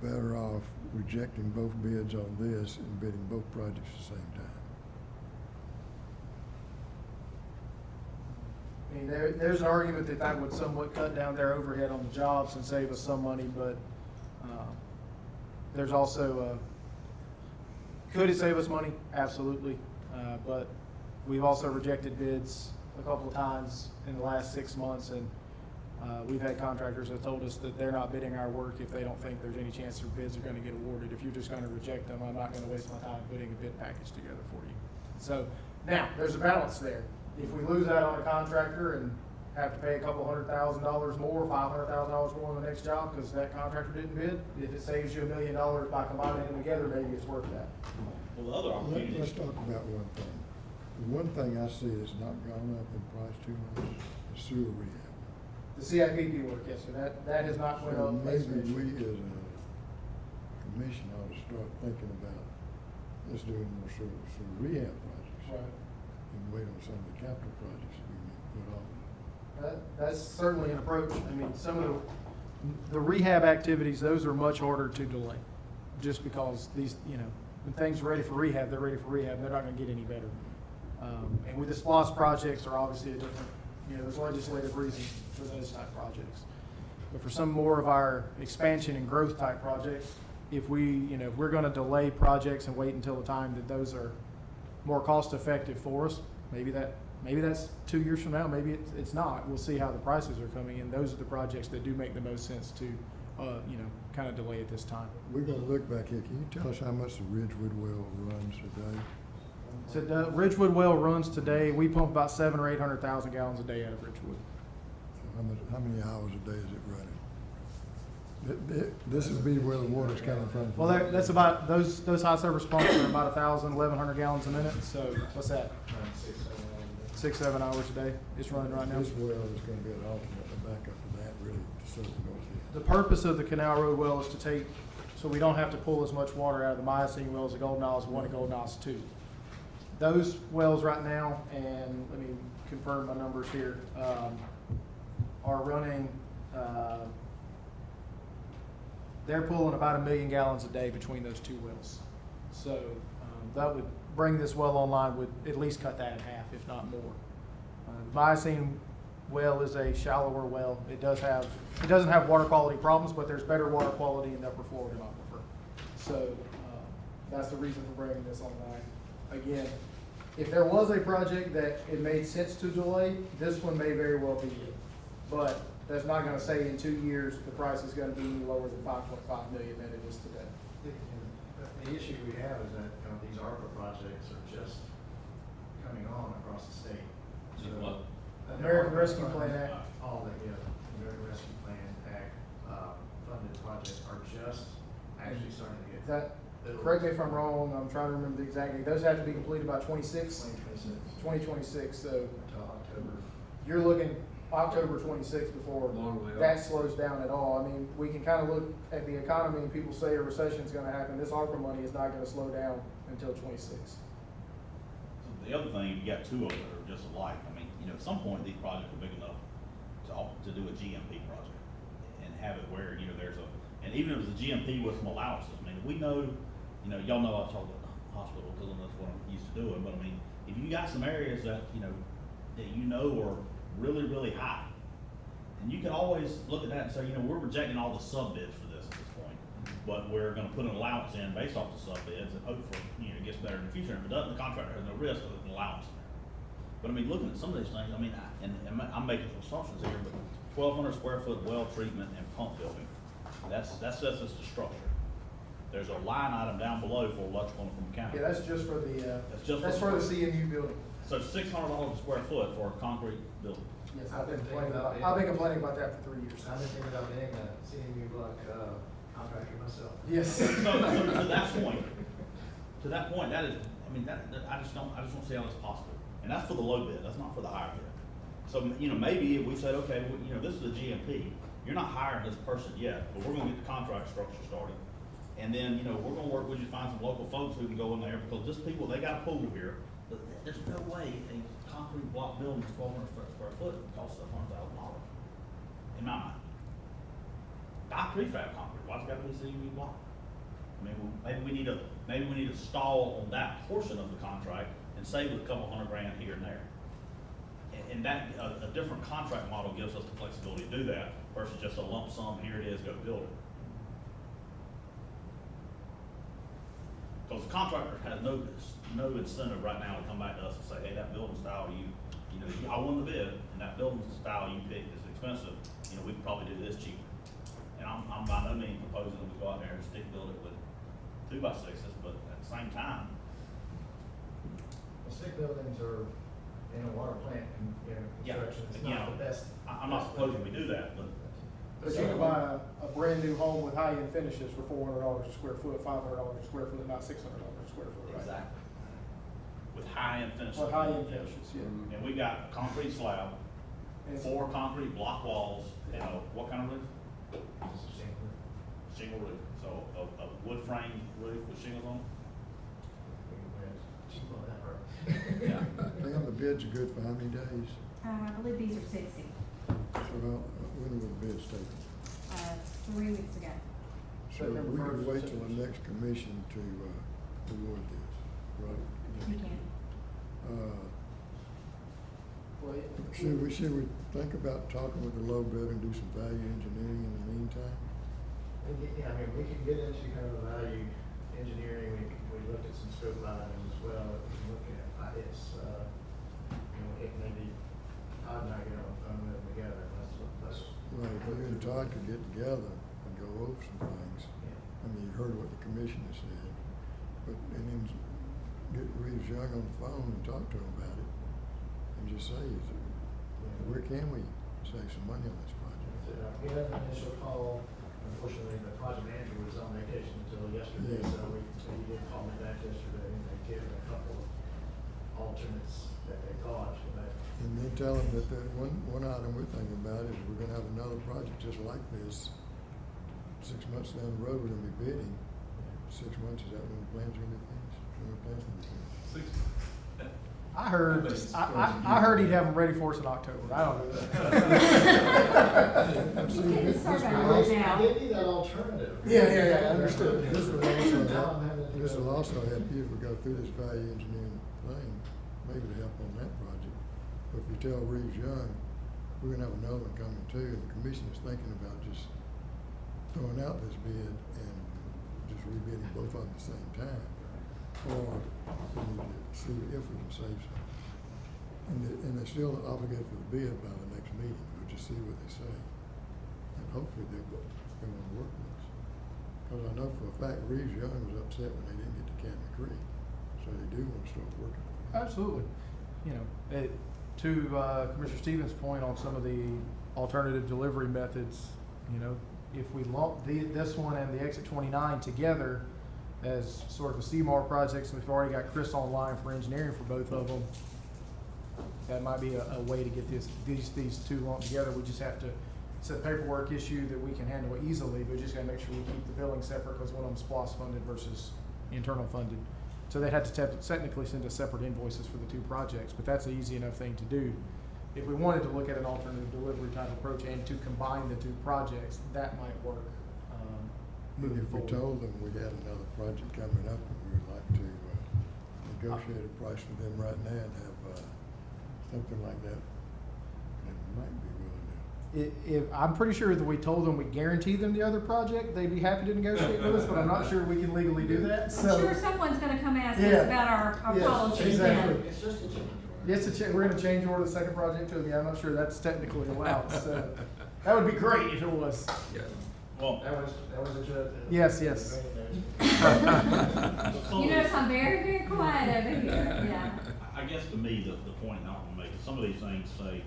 Speaker 1: better off rejecting both bids on this and bidding both projects at the same time?
Speaker 4: I mean, there's an argument that that would somewhat cut down their overhead on the jobs and save us some money, but there's also, could it save us money? Absolutely. But we've also rejected bids a couple of times in the last 6 months, and we've had contractors that told us that they're not bidding our work if they don't think there's any chance their bids are going to get awarded. If you're just going to reject them, I'm not going to waste my time putting a bid package together for you. So now there's a balance there. If we lose out on a contractor and have to pay a couple $100,000 more, $500,000 more on the next job because that contractor didn't bid, if it saves you $1 million by combining them together, maybe it's worth that.
Speaker 2: Well, the other opportunity.
Speaker 1: Let's talk about one thing. The one thing I see that's not gone up in price too much is sewer rehab.
Speaker 4: The CIPP work, yes, sir, that has not went
Speaker 1: So
Speaker 4: up.
Speaker 1: maybe we as a commission ought to start thinking about, let's do more sewer rehab projects.
Speaker 4: Right.
Speaker 1: And wait on some of the capital projects that we may put off.
Speaker 4: That's certainly an approach. I mean, some of the rehab activities, those are much harder to delay. Just because these, when things are ready for rehab, they're ready for rehab. They're not gonna get any better. And with the SPOS projects are obviously a different, there's legislative reasons for those type projects. But for some more of our expansion and growth type projects, if we're gonna delay projects and wait until the time that those are more cost effective for us, maybe that's 2 years from now, maybe it's not. We'll see how the prices are coming in. Those are the projects that do make the most sense to, kind of delay at this time.
Speaker 1: We're gonna look back here. Can you tell us how much the Ridgewood well runs today?
Speaker 4: So the Ridgewood well runs today, we pump about 700,000 or 800,000 gallons a day out of Ridgewood.
Speaker 1: So how many hours a day is it running? This would be where the water's coming from.
Speaker 4: Well, that's about, those high service pumps are about 1,100 gallons a minute, so what's that? 6, 7 hours a day it's running right now.
Speaker 1: This well is gonna be an alternate backup to that, really, to serve the north end.
Speaker 4: The purpose of the Canal Road well is to take, so we don't have to pull as much water out of the Miocene wells, the Golden Isles 1 and Golden Isles 2. Those wells right now, and let me confirm my numbers here, are running, they're pulling about 1 million gallons a day between those 2 wells. So that would bring this well online, would at least cut that in half, if not more. The Miocene well is a shallower well. It doesn't have water quality problems, but there's better water quality in the upper Florida aquifer. So that's the reason for bringing this online. Again, if there was a project that it made sense to delay, this one may very well be it. But that's not gonna say in 2 years, the price is gonna be any lower than 5.5 million than it is today.
Speaker 6: The issue we have is that, these ARPA projects are just coming on across the state.
Speaker 2: Just
Speaker 6: So,
Speaker 2: what?
Speaker 4: American Rescue Plan Act.
Speaker 6: All the, American Rescue Plan Act, funded projects are just actually starting to get.
Speaker 4: Correct me if I'm wrong, I'm trying to remember the exact date. Those have to be completed by 2026,
Speaker 6: 2026
Speaker 4: so
Speaker 6: until October.
Speaker 4: you're looking October 26th before
Speaker 3: Long way off.
Speaker 4: that slows down at all. I mean, we can kind of look at the economy and people say a recession is going to happen. This ARPA money is not going to slow down until 26.
Speaker 2: The other thing, you got 2 of them that are just alike. I mean, at some point, these projects are big enough to do a GMP project and have it where, there's and even if it's a GMP with some allowances, I mean, we know, y'all know I talk about the hospital because that's what I'm used to doing, but I mean, if you got some areas that, are really, really high, and you can always look at that and say, we're rejecting all the sub bids for this at this point, but we're gonna put an allowance in based off the sub bids and hope for, it gets better in the future. If it doesn't, the contractor has no risk of an allowance in there. But I mean, looking at some of these things, I mean, and I'm making some assumptions here, but 1,200 square foot well treatment and pump building, that sets us to structure. There's a line item down below for electrical and mechanical.
Speaker 4: Yeah, that's just for the
Speaker 2: That's
Speaker 4: for the CMU building.
Speaker 2: So $600 a square foot for a concrete building.
Speaker 4: Yes, I've been complaining about that for 3 years.
Speaker 6: I've been thinking about being a CMU block contractor myself.
Speaker 4: Yes.
Speaker 2: So to that point, that is, I just don't see how that's possible. And that's for the low bid, that's not for the higher bid. So, maybe if we said, okay, well, this is a GMP, you're not hiring this person yet, but we're gonna get the contract structure started. And then, we're gonna work with you to find some local folks who can go in there, because just people, they got a pool here, but there's no way a concrete block building is 1,200 square foot and costs $100,000, in my mind. prefab concrete, why's it gotta be CUV block? I mean, maybe we need to stall on that portion of the contract and save a couple $100,000 here and there. And that, a different contract model gives us the flexibility to do that versus just a lump sum, here it is, go build it. Because the contractor has no incentive right now to come back to us and say, hey, that building style you know, I won the bid, and that building style you picked is expensive, you know, we could probably do this cheaper. And I'm by no means proposing that we go out there and stick build it with 2x6s, but at the same time,
Speaker 6: Well, stick buildings are in a water plant and, construction, it's
Speaker 2: you
Speaker 6: not
Speaker 2: know,
Speaker 6: the best.
Speaker 2: I'm not supposing we do that, but
Speaker 4: But you can buy a brand new home with high-end finishes for $400 a square foot, $500 a square foot, not $600 a square foot, right?
Speaker 6: Exactly.
Speaker 2: with high-end finishes.
Speaker 4: With high-end finishes, yeah.
Speaker 2: And we got concrete slab,
Speaker 4: And
Speaker 2: 4 concrete block walls, and what kind of roof?
Speaker 6: Just a single.
Speaker 2: Shingle roof. So a wood frame roof with shingles on?
Speaker 6: Cheap on that part.
Speaker 2: Yeah.
Speaker 1: Damn, the bids are good for how many days?
Speaker 7: I believe these are 60,
Speaker 1: So when were the bids taken?
Speaker 7: 3 weeks ago.
Speaker 1: So
Speaker 4: September
Speaker 1: we could
Speaker 4: 1st,
Speaker 1: wait till the
Speaker 4: September
Speaker 1: next commission to award this, right?
Speaker 7: You can.
Speaker 1: Should we think about talking with the low bidder and do some value engineering in the meantime?
Speaker 6: Yeah, I mean, we can get into kind of the value engineering, we looked at some scope items as well, we can look at, it may be, Todd and I get on the phone with them together, let's.
Speaker 1: Right, if you and Todd could get together and go over some things.
Speaker 6: Yeah.
Speaker 1: I mean, you heard what the commission has said, but, and then get Reeves Young on the phone and talk to him about it, and just say, where can we save some money on this project?
Speaker 6: We had an initial call, unfortunately, the project manager was on vacation until yesterday,
Speaker 1: Yeah.
Speaker 6: so he did call me back yesterday, and they gave a couple of alternates that they thought, but.
Speaker 1: And then tell them that the one item we're thinking about is we're gonna have another project just like this. 6 months down the road, we're gonna be bidding. 6 months, is that when the plans are gonna be finished? When the plans are gonna be finished?
Speaker 4: I heard he'd have them ready for us in October. I don't know.
Speaker 1: See,
Speaker 7: You can
Speaker 1: this
Speaker 7: start
Speaker 1: will
Speaker 7: right
Speaker 1: also-
Speaker 7: now.
Speaker 6: They need that alternative.
Speaker 4: Yeah, understood.
Speaker 1: This will
Speaker 6: Now I'm having to
Speaker 1: this
Speaker 6: go-
Speaker 1: will also help you if we go through this value engineering thing, maybe to help on that project. But if you tell Reeves Young, we're gonna have another one coming too, and the commission is thinking about just throwing out this bid and just rebidding both of them at the same time. Or we need to see if we can save some. And they're still obligated for the bid by the next meeting, we'll just see what they say. And hopefully they want to work with us. Because I know for a fact Reeves Young was upset when they didn't get to Canton Creek, so they do want to start working with us.
Speaker 4: Absolutely. To Commissioner Stevens' point on some of the alternative delivery methods, if we lump this one and the Exit 29 together as sort of a CMAR projects, and we've already got Chris online for engineering for both of them, that might be a way to get these two lumped together. We just have to, it's a paperwork issue that we can handle easily, but we just gotta make sure we keep the billing separate because one of them's SPOS funded versus internal funded. So they'd have to technically send us separate invoices for the two projects, but that's an easy enough thing to do. If we wanted to look at an alternative delivery type approach and to combine the two projects, that might work, moving
Speaker 1: If we
Speaker 4: forward.
Speaker 1: told them we had another project coming up and we would like to negotiate a price with them right now and have something like that, they might be willing to.
Speaker 4: If I'm pretty sure that we told them we guarantee them the other project, they'd be happy to negotiate with us, but I'm not sure we can legally do that,
Speaker 7: I'm
Speaker 4: so.
Speaker 7: sure someone's gonna come ask
Speaker 4: Yeah.
Speaker 7: us about our
Speaker 4: Yeah,
Speaker 7: policies
Speaker 4: exactly.
Speaker 7: then.
Speaker 6: It's just a change.
Speaker 4: Yes, we're gonna change order the second project to them. Yeah, I'm not sure that's technically allowed, so that would be great if it was.
Speaker 3: Yeah.
Speaker 2: Well,
Speaker 6: That was a joke.
Speaker 4: Yes, yes.
Speaker 7: You notice I'm very, very quiet over here, yeah.
Speaker 2: I guess to me, the point I want to make is some of these things say,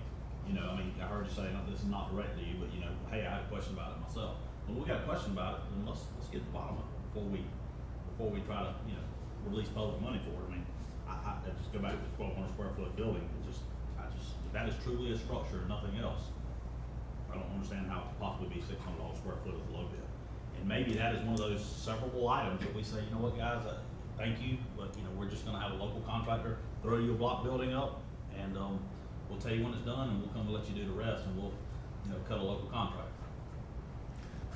Speaker 2: I heard you say, no, this is not directly to you, but hey, I had a question about it myself. Well, we got a question about it, then let's get to the bottom of it before we try to, release public money for it. I mean, I just go back to the 1,200 square foot building, that is truly a structure and nothing else. I don't understand how it could possibly be $600 square foot as a low bid. And maybe that is one of those severable items that we say, you know what, guys, thank you, but we're just gonna have a local contractor throw you a block building up, and we'll tell you when it's done, and we'll come and let you do the rest, and we'll cut a local contract.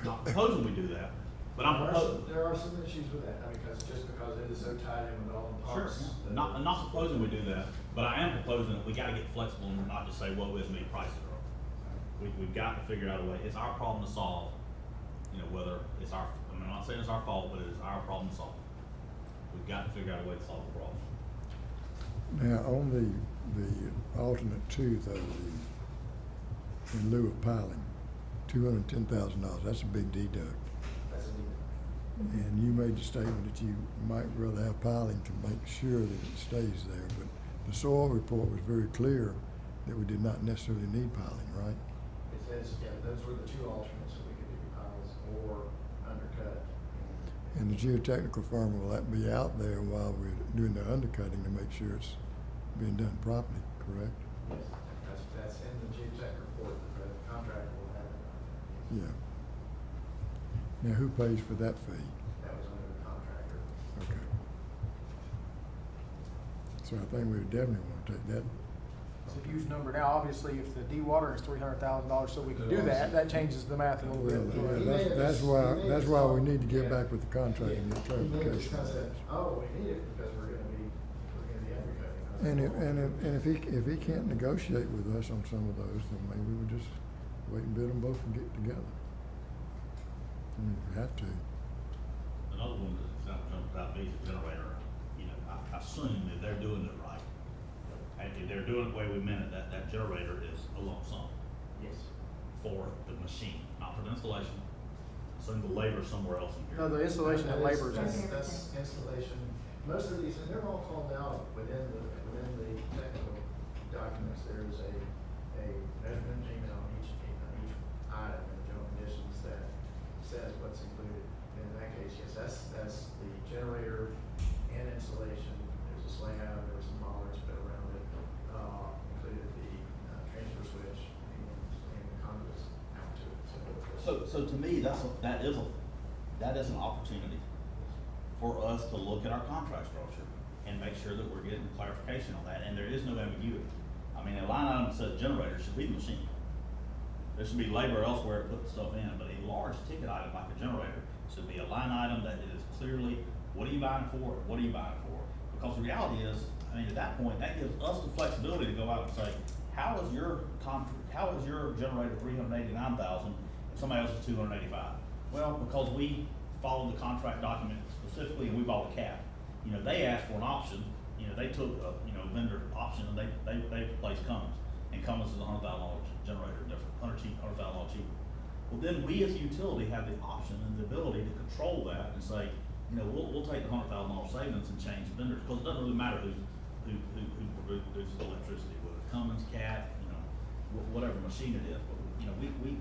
Speaker 2: not proposing we do that, but I'm proposing.
Speaker 6: There are some issues with that, I mean, just because it is so tied in with all the
Speaker 2: Sure,
Speaker 6: parts.
Speaker 2: not, I'm not proposing we do that, but I am proposing that we gotta get flexible and not just say, woe is me, prices are up. We've got to figure out a way, it's our problem to solve, you know, whether it's our, I mean, I'm not saying it's our fault, but it is our problem to solve. We've got to figure out a way to solve the problem.
Speaker 1: Now, on the alternate two, though, in lieu of piling, $210,000, that's a big deduct.
Speaker 6: That's a need.
Speaker 1: And you made the statement that you might rather have piling to make sure that it stays there, but the soil report was very clear that we did not necessarily need piling, right?
Speaker 6: It says, yeah, those were the two alternates, so we could do piles or undercut.
Speaker 1: And the geotechnical firm, will that be out there while we're doing the undercutting to make sure it's being done properly, correct?
Speaker 6: Yes, that's in the geotech report, that the contractor will have it.
Speaker 1: Yeah. Now, who pays for that fee?
Speaker 6: That was under the contractor.
Speaker 1: Okay. So I think we definitely want to take that.
Speaker 4: It's a huge number. Now, obviously, if the dewatering is $300,000, so we can do that changes the math a little bit.
Speaker 1: Well, that's why we need to get back with the contract and get
Speaker 6: He may have
Speaker 1: clarification.
Speaker 6: just said, oh, we need it because we're gonna be undercutting.
Speaker 1: And if he can't negotiate with us on some of those, then maybe we just wait and bid them both and get together. I mean, we have to.
Speaker 2: Another one that's example jumps out, is a generator, you know, I assume that they're doing it right. And if they're doing it the way we meant it, that generator is a lump sum
Speaker 6: Yes.
Speaker 2: for the machine, not for the installation. Assume the labor somewhere else in here.
Speaker 4: No, the installation and labor is.
Speaker 6: That's installation. Most of these, and they're all called out within the technical documents. There is a measurement agreement on each item in the general conditions that says what's included. And in that case, yes, that's the generator and installation. There's a slab, there's some bollards put around it, included the transfer switch and the conduits out to it.
Speaker 2: So to me, that is an opportunity for us to look at our contract structure and make sure that we're getting clarification on that, and there is no ambiguity. I mean, a line item that says generator should be the machine. There should be labor elsewhere to put the stuff in, but a large ticket item like a generator should be a line item that is clearly, what are you buying for, what are you buying for? Because the reality is, I mean, at that point, that gives us the flexibility to go out and say, how is your generator $389,000 and somebody else is $285,000? Well, because we followed the contract document specifically and we bought a cap. You know, they asked for an option, you know, they took a, vendor option and they replaced Cummins. And Cummins is a $100,000 generator different, $100,000 cheaper. Well, then we as a utility have the option and the ability to control that and say, you know, we'll take the $100,000 savings and change vendors, because it doesn't really matter who produces electricity, whether it's Cummins, Cat, you know, whatever machine it is. But, you know,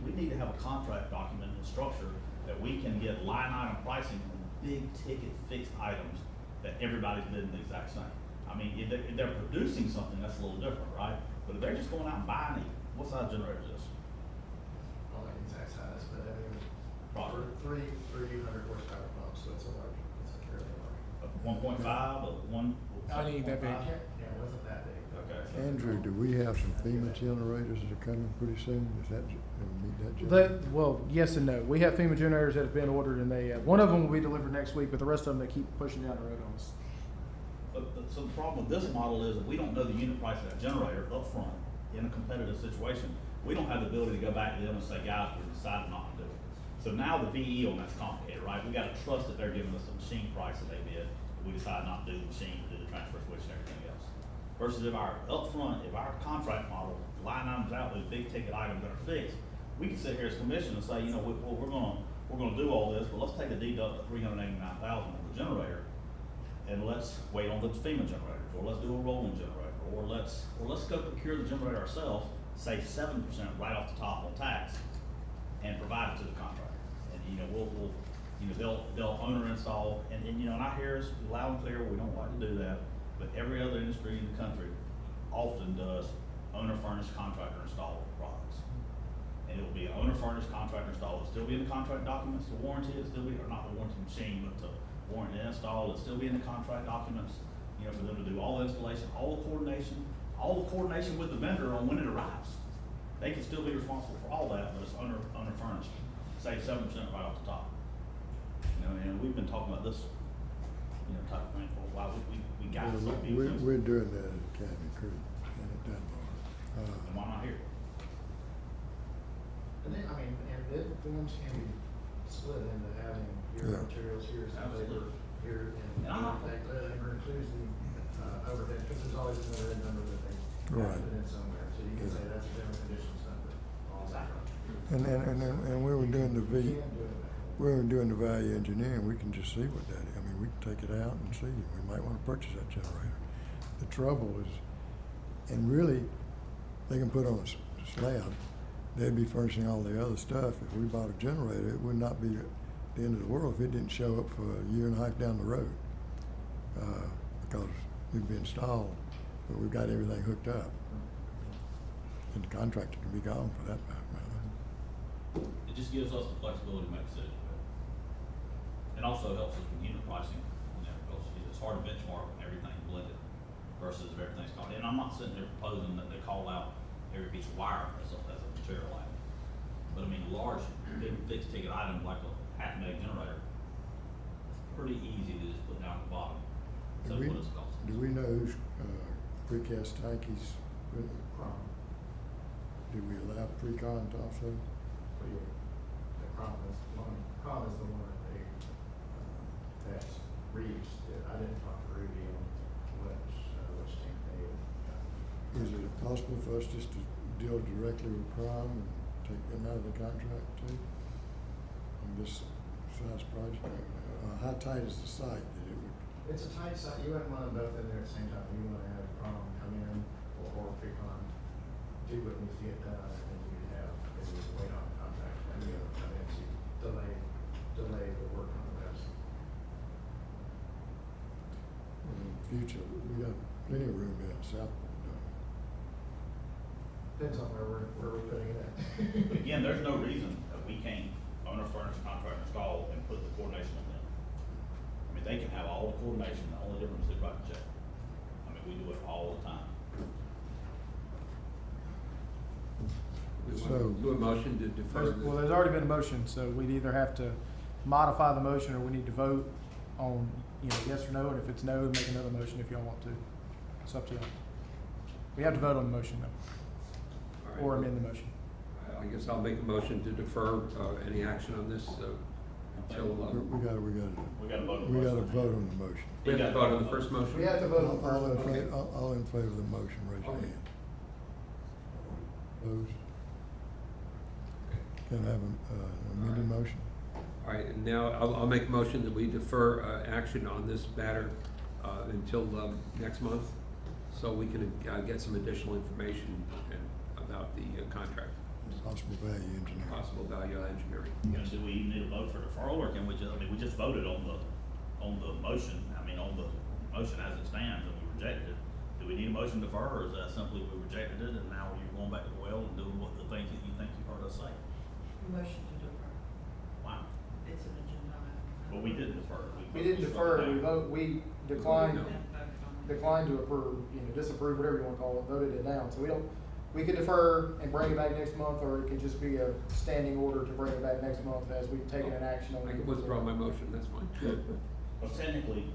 Speaker 2: we need to have a contract document and structure that we can get line item pricing on big ticket fixed items that everybody's bidding the exact same. I mean, if they're producing something, that's a little different, right? But if they're just going out and buying it, what size generator is this?
Speaker 6: All like exact size, but I mean,
Speaker 2: Right.
Speaker 6: for 300 horsepower pumps, so it's a fairly large.
Speaker 2: 1.5, one?
Speaker 4: I need that big.
Speaker 6: Yeah, it wasn't that big.
Speaker 2: Okay.
Speaker 1: Andrew, do we have some FEMA generators that are coming pretty soon? Does that meet that generator?
Speaker 4: Well, yes and no. We have FEMA generators that have been ordered, and one of them will be delivered next week, but the rest of them, they keep pushing down the road on us.
Speaker 2: So the problem with this model is that we don't know the unit price of that generator up front in a competitive situation. We don't have the ability to go back to them and say, guys, we decided not to do it. So now the VE on that's complicated, right? We gotta trust that they're giving us the machine price that they bid. We decide not to do the machine, do the transfer switch and everything else. Versus if our contract model, line items out, those big ticket items that are fixed, we can sit here as commission and say, you know, we're gonna do all this, but let's take a deduct of $389,000 on the generator, and let's wait on the FEMA generators, or let's do a rolling generator, or let's go procure the generator ourselves, save 7% right off the top on tax, and provide it to the contractor. And they'll owner install, and I hear us loud and clear, we don't like to do that, but every other industry in the country often does owner furnished contractor install products. And it will be an owner furnished contractor install, it'll still be in the contract documents to warranty it, still be, or not the warranty machine, but to warranty and install, it'll still be in the contract documents, for them to do all the installation, all the coordination with the vendor on when it arrives. They can still be responsible for all that, but it's owner furnished. save 7% right off the top. You know, and we've been talking about this, you know, type of thing for a while. We got
Speaker 1: Yeah,
Speaker 2: some
Speaker 1: we're,
Speaker 2: people.
Speaker 1: we're doing that at Academy Creek and at Dunbar.
Speaker 2: And why not here?
Speaker 6: And then, I mean, and bid forms can be split into having your
Speaker 1: Yeah.
Speaker 6: materials here, some labor
Speaker 2: Absolutely.
Speaker 6: here, and
Speaker 2: And I'm not-
Speaker 6: that labor includes the, overhead, because there's always an overhead number that they
Speaker 1: Right.
Speaker 6: put in somewhere, so you can
Speaker 1: Yeah.
Speaker 6: say that's a general conditions number, all that.
Speaker 1: And we were doing the
Speaker 6: You can do it that way.
Speaker 1: we were doing the value engineering, we can just see what that is. I mean, we can take it out and see, we might wanna purchase that generator. The trouble is, and really, they can put on a slab, they'd be furnishing all the other stuff. If we bought a generator, it would not be the end of the world if it didn't show up for a year and a half down the road. Because it'd be installed, but we've got everything hooked up. And the contractor can be gone for that matter.
Speaker 2: It just gives us the flexibility to make decisions. It also helps us with unit pricing, you know, because it's hard to benchmark everything blended versus if everything's called. And I'm not sitting there proposing that they call out every piece of wire as a material item. But I mean, large, big fixed ticket item like a half meg generator, it's pretty easy to just put down at the bottom. So what it's costing.
Speaker 1: Do we know whose precast tank he's with? Do we allow pre-con also?
Speaker 6: For your, the Crom is the one that they, that's Reeves, I didn't talk to Ruby on which tank they
Speaker 1: Is it possible for us just to deal directly with Crom and take them out of the contract too? On this size project, how tight is the site that it would?
Speaker 6: It's a tight site, you wouldn't want them both in there at the same time, you wanna have Crom come in or pre-con, do what needs to get done, and then you'd have, maybe we wait on the contract, and you know, come in, so delay the work on the rest.
Speaker 1: In the future, we got plenty of room down Southport, don't
Speaker 6: Depends on where we're putting it at.
Speaker 2: But again, there's no reason that we can't owner, furnish, contractor, install, and put the coordination on them. I mean, they can have all the coordination, the only difference is write the check. I mean, we do it all the time.
Speaker 3: We
Speaker 1: So-
Speaker 3: want to do a motion to defer.
Speaker 4: Well, there's already been a motion, so we'd either have to modify the motion or we need to vote on, you know, yes or no, and if it's no, make another motion if y'all want to. It's up to y'all. We have to vote on the motion though,
Speaker 3: All right.
Speaker 4: or amend the motion.
Speaker 3: I guess I'll make a motion to defer any action on this until,
Speaker 1: we? We gotta
Speaker 2: We gotta vote on the
Speaker 1: we gotta
Speaker 2: motion.
Speaker 1: vote on the motion.
Speaker 3: we have to vote on the first motion?
Speaker 6: We have to vote on the
Speaker 1: All in
Speaker 6: first.
Speaker 1: favor, all in favor of the motion, raise your
Speaker 3: Okay.
Speaker 1: hand. Opposed? Can I have an amended motion?
Speaker 3: All right, and now I'll make a motion that we defer action on this matter until next month, so we can get some additional information about the contract,
Speaker 1: Possible value engineering.
Speaker 3: possible value engineering.
Speaker 2: And do we even need a vote for deferral, or can we just, I mean, we just voted on the motion, I mean, on the motion as it stands, and we rejected it. Do we need a motion to defer, or is that simply we rejected it, and now you're going back to the well and doing what the things that you think you heard us say?
Speaker 8: Motion to defer.
Speaker 2: Wow.
Speaker 8: It's an agenda item.
Speaker 2: But we didn't defer.
Speaker 6: We didn't defer, we declined,
Speaker 3: No.
Speaker 6: declined to approve, disapprove, whatever you wanna call it, voted it down, so we could defer and bring it back next month, or it could just be a standing order to bring it back next month as we've taken an action on it.
Speaker 3: I can withdraw my motion, that's fine.
Speaker 2: But technically,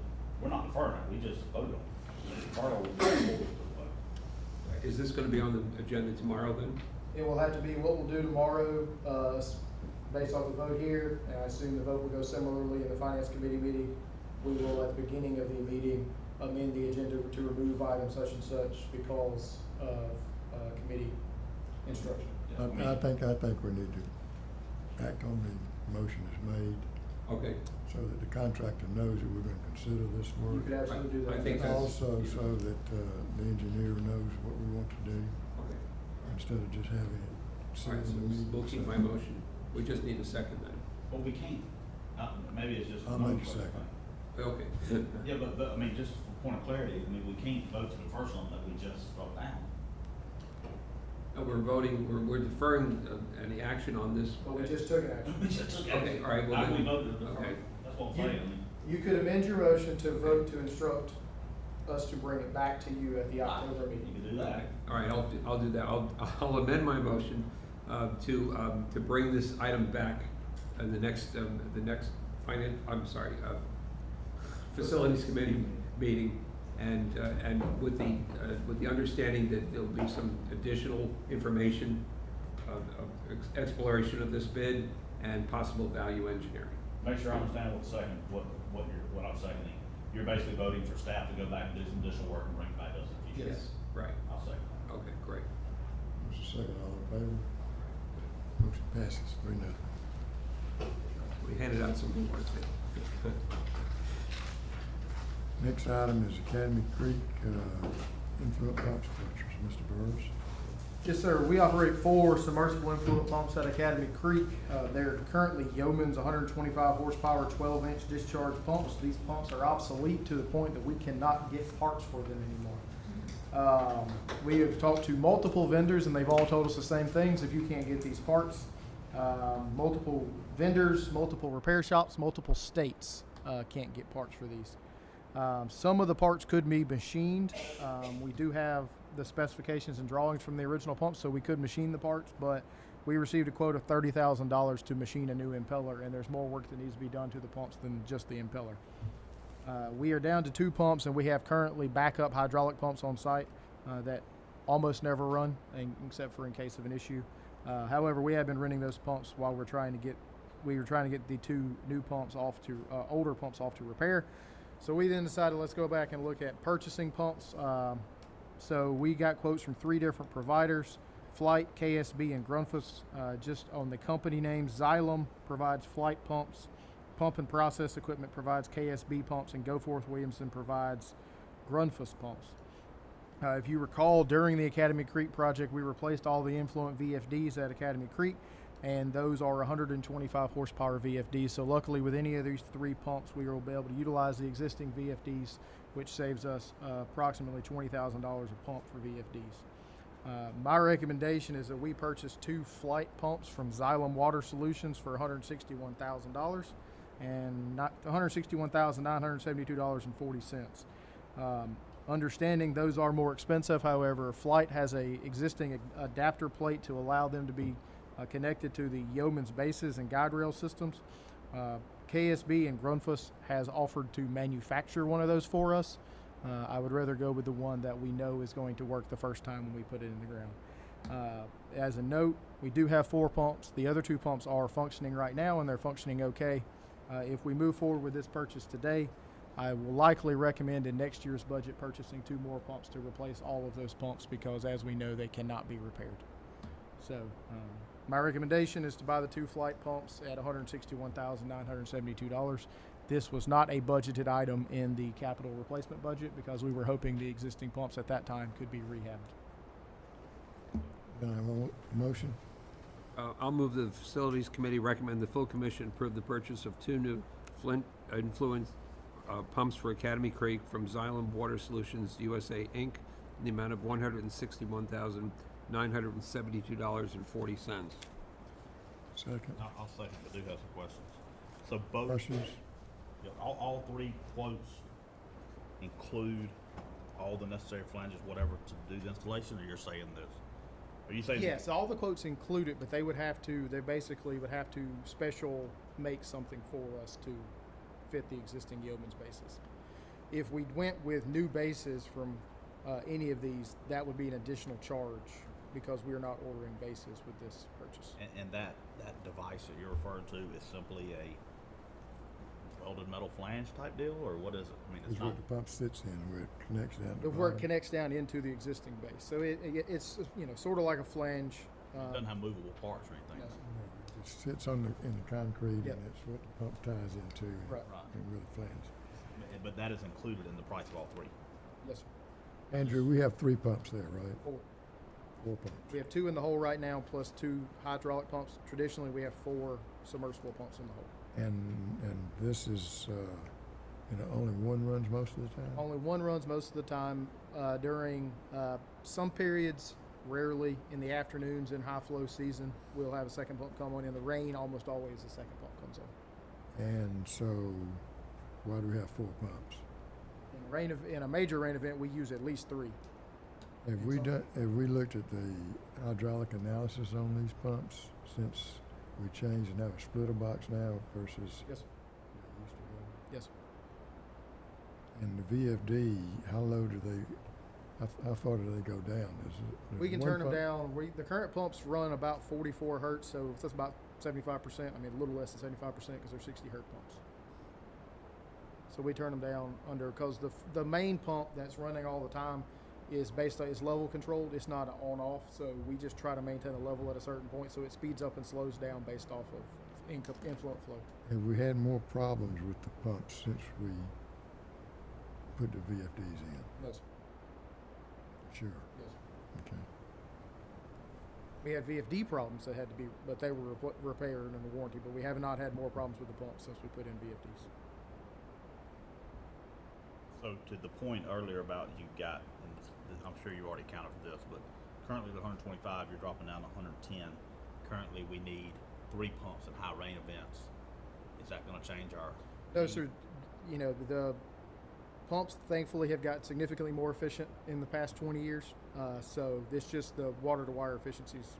Speaker 2: we're not deferring it, we just voted on it. The deferral would be forward to the vote.
Speaker 3: Is this gonna be on the agenda tomorrow then?
Speaker 6: It will have to be what we'll do tomorrow, based off the vote here, and I assume the vote will go similarly in the finance committee meeting. We will, at the beginning of the meeting, amend the agenda to remove item such and such because of, committee instruction.
Speaker 2: Yeah,
Speaker 1: I think we need to act on the motion that's made,
Speaker 3: Okay.
Speaker 1: so that the contractor knows that we're gonna consider this
Speaker 6: You
Speaker 1: work.
Speaker 6: could absolutely do that.
Speaker 3: I think that's-
Speaker 1: Also, so that, the engineer knows what we want to do,
Speaker 3: Okay.
Speaker 1: instead of just having it
Speaker 3: All
Speaker 1: sit
Speaker 3: right,
Speaker 1: in
Speaker 3: so
Speaker 1: the meeting.
Speaker 3: we'll keep my motion. We just need a second then.
Speaker 2: Well, we can't, maybe it's just.
Speaker 1: I'll
Speaker 2: another
Speaker 1: make a
Speaker 2: question.
Speaker 1: second.
Speaker 3: Okay.
Speaker 2: Yeah, but, I mean, just for point of clarity, I mean, we can't vote to the first one that we just wrote down.
Speaker 3: No, we're voting, we're deferring any action on this.
Speaker 6: But we just took an action.
Speaker 2: We just took
Speaker 3: Okay,
Speaker 2: action.
Speaker 3: all right, well
Speaker 2: How
Speaker 3: then-
Speaker 2: we voted to defer,
Speaker 3: okay.
Speaker 2: that's what I'm saying, I mean.
Speaker 6: You could amend your motion to vote to instruct us to bring it back to you at the October
Speaker 2: You
Speaker 6: meeting.
Speaker 2: can do that.
Speaker 3: All right, I'll do that. I'll amend my motion to bring this item back the next facilities committee meeting, and with the understanding that there'll be some additional information of exploration of this bid and possible value engineering.
Speaker 2: Make sure I understand what I'm seconding. You're basically voting for staff to go back and do some additional work and bring it back to us in the future.
Speaker 3: Yes, right.
Speaker 2: I'll second that.
Speaker 3: Okay, great.
Speaker 1: Motion second, all in favor? Motion passes 3-0.
Speaker 3: We handed out some awards.
Speaker 1: Next item is Academy Creek influent pumps purchase. Mr. Burrs.
Speaker 4: Yes, sir. We operate 4 submersible influent pumps at Academy Creek. They're currently Yeoman's 125 horsepower, 12-inch discharge pumps. These pumps are obsolete to the point that we cannot get parts for them anymore. We have talked to multiple vendors, and they've all told us the same things. If you can't get these parts, multiple vendors, multiple repair shops, multiple states can't get parts for these. Some of the parts could be machined. We do have the specifications and drawings from the original pump, so we could machine the parts, but we received a quote of $30,000 to machine a new impeller, and there's more work that needs to be done to the pumps than just the impeller. We are down to 2 pumps, and we have currently backup hydraulic pumps on site that almost never run, except for in case of an issue. However, we have been renting those pumps while we were trying to get the 2 new pumps off to older pumps off to repair. So we then decided, let's go back and look at purchasing pumps. So we got quotes from 3 different providers: Flight, KSB, and Grundfos. Just on the company names, Xylem provides Flight pumps, Pump and Process Equipment provides KSB pumps, and Goforth Williamson provides Grundfos pumps. If you recall, during the Academy Creek project, we replaced all the influent VFDs at Academy Creek, and those are 125 horsepower VFDs. So luckily, with any of these 3 pumps, we will be able to utilize the existing VFDs, which saves us approximately $20,000 a pump for VFDs. My recommendation is that we purchase 2 Flight pumps from Xylem Water Solutions for $161,000 and $161,972.40. Understanding those are more expensive, however, Flight has a existing adapter plate to allow them to be connected to the Yeoman's bases and guide rail systems. KSB and Grundfos has offered to manufacture one of those for us. I would rather go with the one that we know is going to work the first time when we put it in the ground. As a note, we do have 4 pumps. The other 2 pumps are functioning right now, and they're functioning okay. If we move forward with this purchase today, I will likely recommend in next year's budget purchasing 2 more pumps to replace all of those pumps, because as we know, they cannot be repaired. So my recommendation is to buy the 2 Flight pumps at $161,972. This was not a budgeted item in the capital replacement budget because we were hoping the existing pumps at that time could be rehabbed.
Speaker 1: Can I have a motion?
Speaker 3: I'll move the Facilities Committee recommend the full commission approve the purchase of 2 new Flint influence pumps for Academy Creek from Xylem Water Solutions USA, Inc. in the amount of $161,972.40.
Speaker 1: Second.
Speaker 2: I'll second, but I do have some questions. So both,
Speaker 1: Questions?
Speaker 2: yeah, all 3 quotes include all the necessary flanges, whatever, to do the installation, or you're saying this? Are you saying?
Speaker 4: Yes, all the quotes include it, but they basically would have to special make something for us to fit the existing Yeoman's bases. If we went with new bases from any of these, that would be an additional charge because we are not ordering bases with this purchase.
Speaker 2: And that device that you're referring to is simply a welded metal flange type deal, or what is it? I mean, it's
Speaker 1: Is
Speaker 2: not.
Speaker 1: what the pump sits in, where it connects down. to
Speaker 4: Where it
Speaker 1: bottom.
Speaker 4: connects down into the existing base. So it's sort of like a flange.
Speaker 2: It doesn't have movable parts or anything.
Speaker 4: No.
Speaker 1: No, it sits in the concrete,
Speaker 4: Yep.
Speaker 1: and it's what the pump ties into. and-
Speaker 4: Right.
Speaker 2: Right.
Speaker 1: And with the flange.
Speaker 2: But that is included in the price of all 3.
Speaker 4: Yes, sir.
Speaker 1: Andrew, we have 3 pumps there, right?
Speaker 4: 4.
Speaker 1: 4 pumps.
Speaker 4: We have 2 in the hole right now, plus 2 hydraulic pumps. Traditionally, we have 4 submersible pumps in the hole.
Speaker 1: And this is, only one runs most of the time?
Speaker 4: Only one runs most of the time during some periods, rarely in the afternoons in high flow season. We'll have a second pump come on. In the rain, almost always the second pump comes on.
Speaker 1: And so, why do we have 4 pumps?
Speaker 4: In a major rain event, we use at least 3.
Speaker 1: Have we looked at the hydraulic analysis on these pumps since we changed and have a splitter box now versus
Speaker 4: Yes, sir.
Speaker 1: what it used to be?
Speaker 4: Yes, sir.
Speaker 1: And the VFD, how low do they, how far do they go down? There's
Speaker 4: We can
Speaker 1: one
Speaker 4: turn them
Speaker 1: pump-
Speaker 4: down. The current pumps run about 44 hertz, so that's about 75%. I mean, a little less than 75% because they're 60 hertz pumps. So we turn them down under, because the main pump that's running all the time is is level controlled. It's not on off, so we just try to maintain a level at a certain point, so it speeds up and slows down based off of influent flow.
Speaker 1: Have we had more problems with the pumps since we put the VFDs in?
Speaker 4: Yes,
Speaker 1: Sure,
Speaker 4: yes.
Speaker 1: okay.
Speaker 4: We had VFD problems that had to be, but they were repaired under warranty. But we have not had more problems with the pumps since we put in VFDs.
Speaker 2: So to the point earlier about you got, and I'm sure you already counted for this, but currently the 125, you're dropping down to 110. Currently we need 3 pumps in high rain events. Is that gonna change our?
Speaker 4: Those are, the pumps thankfully have got significantly more efficient in the past 20 years. So this just the water to wire efficiency is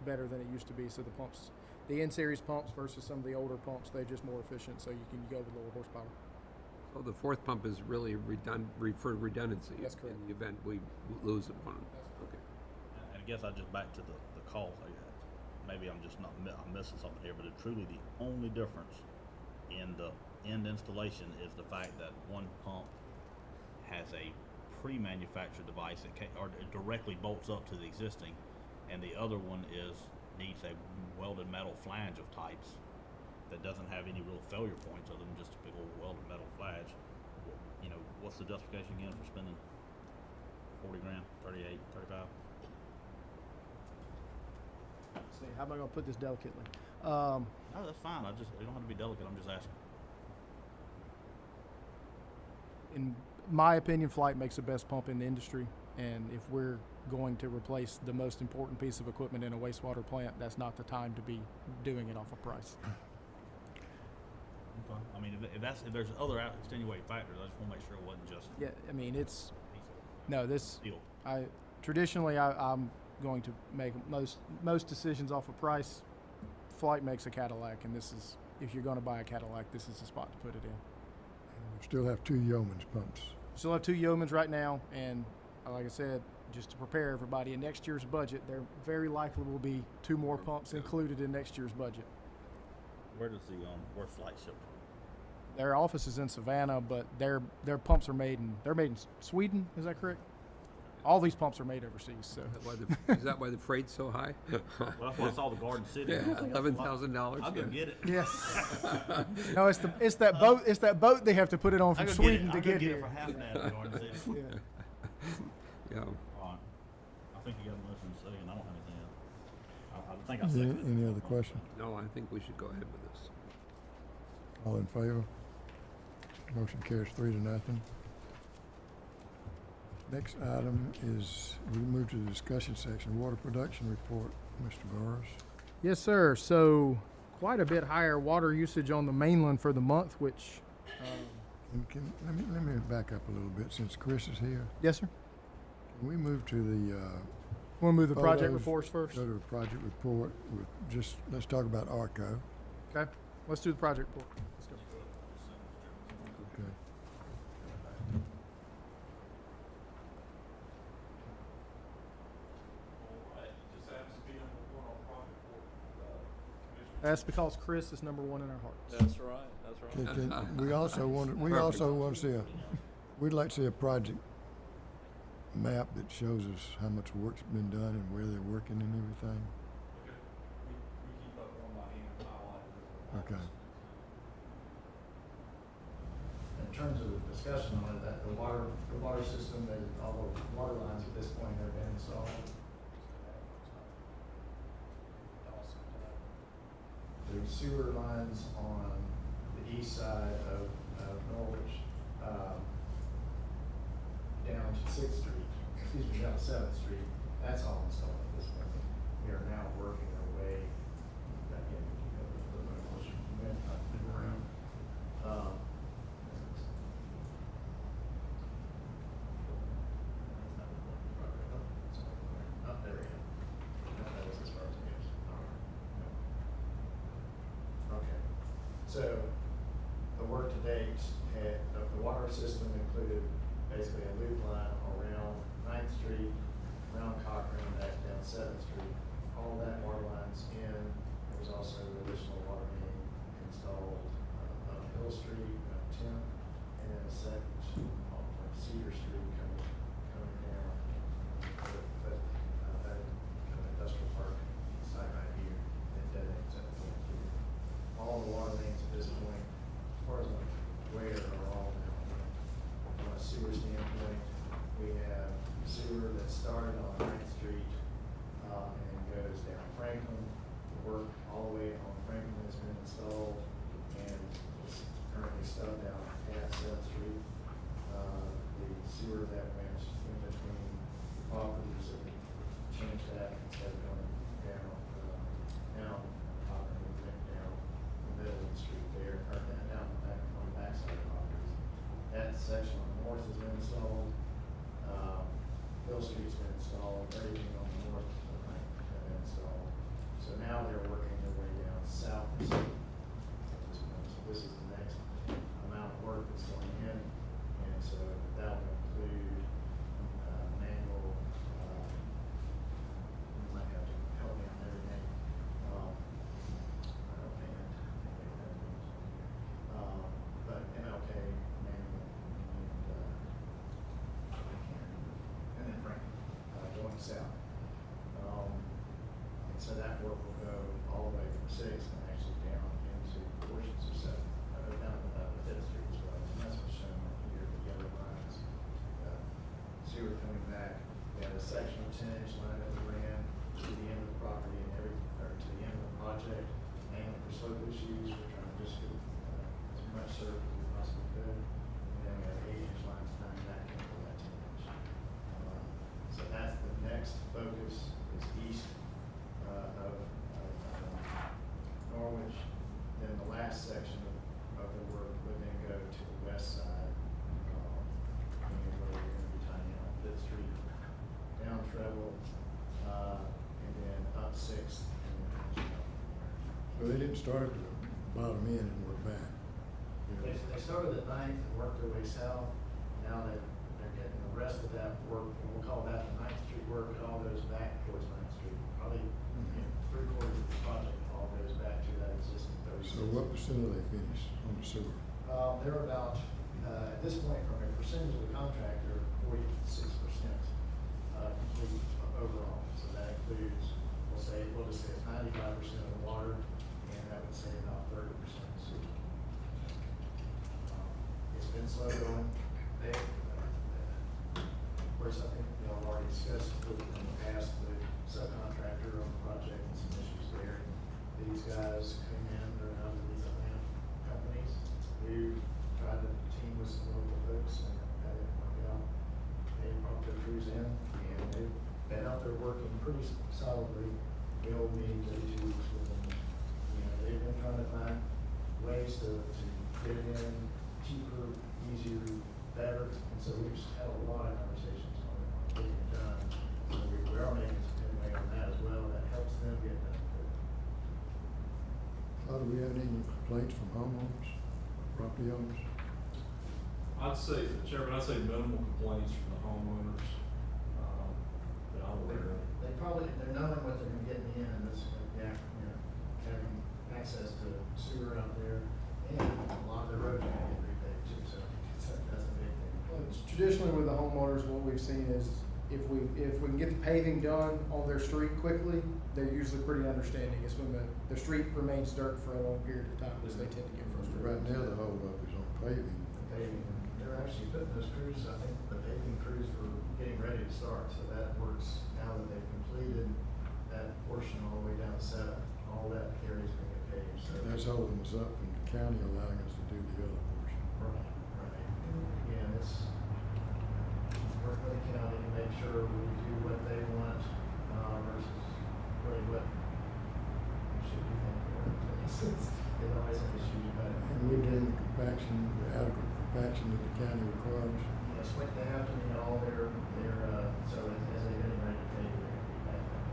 Speaker 4: better than it used to be. So the pumps, the N-series pumps versus some of the older pumps, they're just more efficient. So you can go with lower horsepower.
Speaker 3: So the fourth pump is really for redundancy.
Speaker 4: That's correct.
Speaker 3: In the event we lose one. Okay.
Speaker 2: And I guess I just back to the call. Maybe I'm just I'm missing something here, but truly the only difference in the end installation is the fact that one pump has a pre-manufactured device that or it directly bolts up to the existing, and the other one needs a welded metal flange of types that doesn't have any real failure points other than just a big old welded metal flange. What's the justification again for spending 40 grand, 38, 35?
Speaker 4: See, how am I going to put this delicately?
Speaker 2: No, that's fine. You don't have to be delicate. I'm just asking.
Speaker 4: In my opinion, Flight makes the best pump in the industry. And if we're going to replace the most important piece of equipment in a wastewater plant, that's not the time to be doing it off of price.
Speaker 2: Okay. I mean, if there's other extenuating factors, I just want to make sure it wasn't just
Speaker 4: Yeah, I mean, it's
Speaker 2: a
Speaker 4: no this.
Speaker 2: deal.
Speaker 4: Traditionally, I'm going to make most decisions off of price. Flight makes a Cadillac, and this is, if you're going to buy a Cadillac, this is the spot to put it in.
Speaker 1: We still have 2 Yeoman's pumps.
Speaker 4: Still have 2 Yeomans right now, and like I said, just to prepare everybody, in next year's budget, there very likely will be 2 more pumps included in next year's budget.
Speaker 2: Where does where's Flight ship from?
Speaker 4: Their office is in Savannah, but their pumps are made in Sweden. Is that correct? All these pumps are made overseas. So
Speaker 3: Is that why the freight's so high?
Speaker 2: Well, that's why I saw the Garden City.
Speaker 3: Yeah,
Speaker 2: I was like,
Speaker 3: $11,000.
Speaker 2: I'll go get it.
Speaker 4: yes. No, it's that boat. It's that boat they have to put it on from Sweden to get
Speaker 2: it
Speaker 4: here.
Speaker 2: for half that at Garden City.
Speaker 4: Yeah.
Speaker 3: Yeah.
Speaker 2: All right. I think you got a motion to say, and I don't have anything else. I think I
Speaker 1: Any,
Speaker 2: seconded it.
Speaker 1: other questions?
Speaker 3: No, I think we should go ahead with this.
Speaker 1: All in favor? Motion carries 3-0. Next item is, we move to the discussion section, water production report, Mr. Burris.
Speaker 4: Yes, sir. So quite a bit higher water usage on the mainland for the month, which.
Speaker 1: Let me back up a little bit since Chris is here.
Speaker 4: Yes, sir.
Speaker 1: Can we move to the
Speaker 4: Want to move the project
Speaker 1: photos,
Speaker 4: reports first?
Speaker 1: go to the project report with let's talk about ARCO.
Speaker 4: Okay. Let's do the project report. Let's go.
Speaker 1: Okay.
Speaker 4: That's because Chris is number 1 in our hearts.
Speaker 5: That's right, that's right.
Speaker 1: We also want to see we'd like to see a project map that shows us how much work's been done and where they're working and everything.
Speaker 5: We keep up one by hand, highlighted.
Speaker 1: Okay.
Speaker 6: In terms of the discussion on it, that the water system, all the water lines at this point have been installed. The sewer lines on the east side of Norwich, down to 6th Street, down to 7th Street, that's all installed at this point. We are now working our way back in, there we go. That was as far as it goes. date, had, the water system included basically a loop line around 9th Street, around Cochran, back down 7th Street. All that water lines in. There was also additional water main installed on Hill Street, 10th, and then a second on Cedar Street coming down. But that industrial park site right here, that ends at the point here. All the water mains at this point, as far as I'm aware, are all now in. From a sewer standpoint, we have sewer that started on 9th Street and goes down Franklin. The work all the way on Franklin has been installed and is currently stubbed out at 7th Street. The sewer that went in between properties, that we changed that instead of going down, Cochran, we went down the middle of the street there, or down back on the backside of the properties. That section on the north has been installed. Hill Street's been installed, everything on the north of the bank has been installed. So now they're working their way down south at this point. So this is the next amount of work that's going in. And so that will include manual, you might have to help me on everything. I don't think but MLK, manual, and then Franklin, going south. And so that work will go all the way from 6th and actually down into portions of 7th, down to the 5th Street as well. And that's what's shown here, the yellow lines. Sewer coming back. We have a section of 10-inch line that we ran to the end of the property and or to the end of the project, mainly for slope issues. We're trying to just get as much service as we possibly could. And then we have 8-inch lines coming back into that 10-inch. So that's the next focus is east of Norwich. Then the last section of the work would then go to the west side, where we're going to be tying in on 5th Street, down Treble, and then up 6th, and then finishing up.
Speaker 1: So they didn't start at the bottom end and work back.
Speaker 6: They started at 9th and worked their way south. Now they're getting the rest of that work, and we'll call that the 9th Street work. It all goes back towards 9th Street. Probably 3/4 of the project all goes back to that existing 36.
Speaker 1: So what percent are they finished on the sewer?
Speaker 6: They're about, at this point, from a percentage of the contract, they're 46% complete overall. So that includes, we'll just say it's 95% of the water, and that would say about 30% of the sewer. It's been slow going. Of course, I think y'all already discussed in the past the subcontractor on the project and some issues there. These guys came in, they're out of these Atlanta companies. We tried to team with some local folks and that didn't work out. They brought their crews in and they've been out there working pretty solidly. We'll meet every 2 weeks with them. You know, they've been trying to find ways to get it in cheaper, easier, better. And so we've just had a lot of conversations on getting it done. So we are making some headway on that as well. That helps them get done quicker.
Speaker 1: Do we have any complaints from homeowners, property owners?
Speaker 5: I'd say, Chairman, I'd say minimal complaints from the homeowners, that I'm aware of.
Speaker 6: They're knowing what they're gonna get in the end, and this, having access to sewer out there, and a lot of the roads are gonna get repaved too, so that's a big thing.
Speaker 4: Traditionally with the homeowners, what we've seen is if we can get the paving done on their street quickly, they're usually pretty understanding. It's when the street remains dirt for a long period of time, which they tend to get frustrated.
Speaker 1: Right now, the holdup is on paving.
Speaker 6: The paving, they're actually putting those crews, I think the paving crews were getting ready to start, so that works now that they've completed that portion all the way down to 7. All that area is gonna get paved, so.
Speaker 1: That's holding us up from the county allowing us to do the other portion.
Speaker 6: Right. Again, it's work with the county to make sure we do what they want, versus really what we should be thinking. They always have issues about it.
Speaker 1: And we're doing the compaction, the adequate compaction that the county requires.
Speaker 6: Yes, what they have to meet all their, so as they getting ready to pay, they're gonna be back up.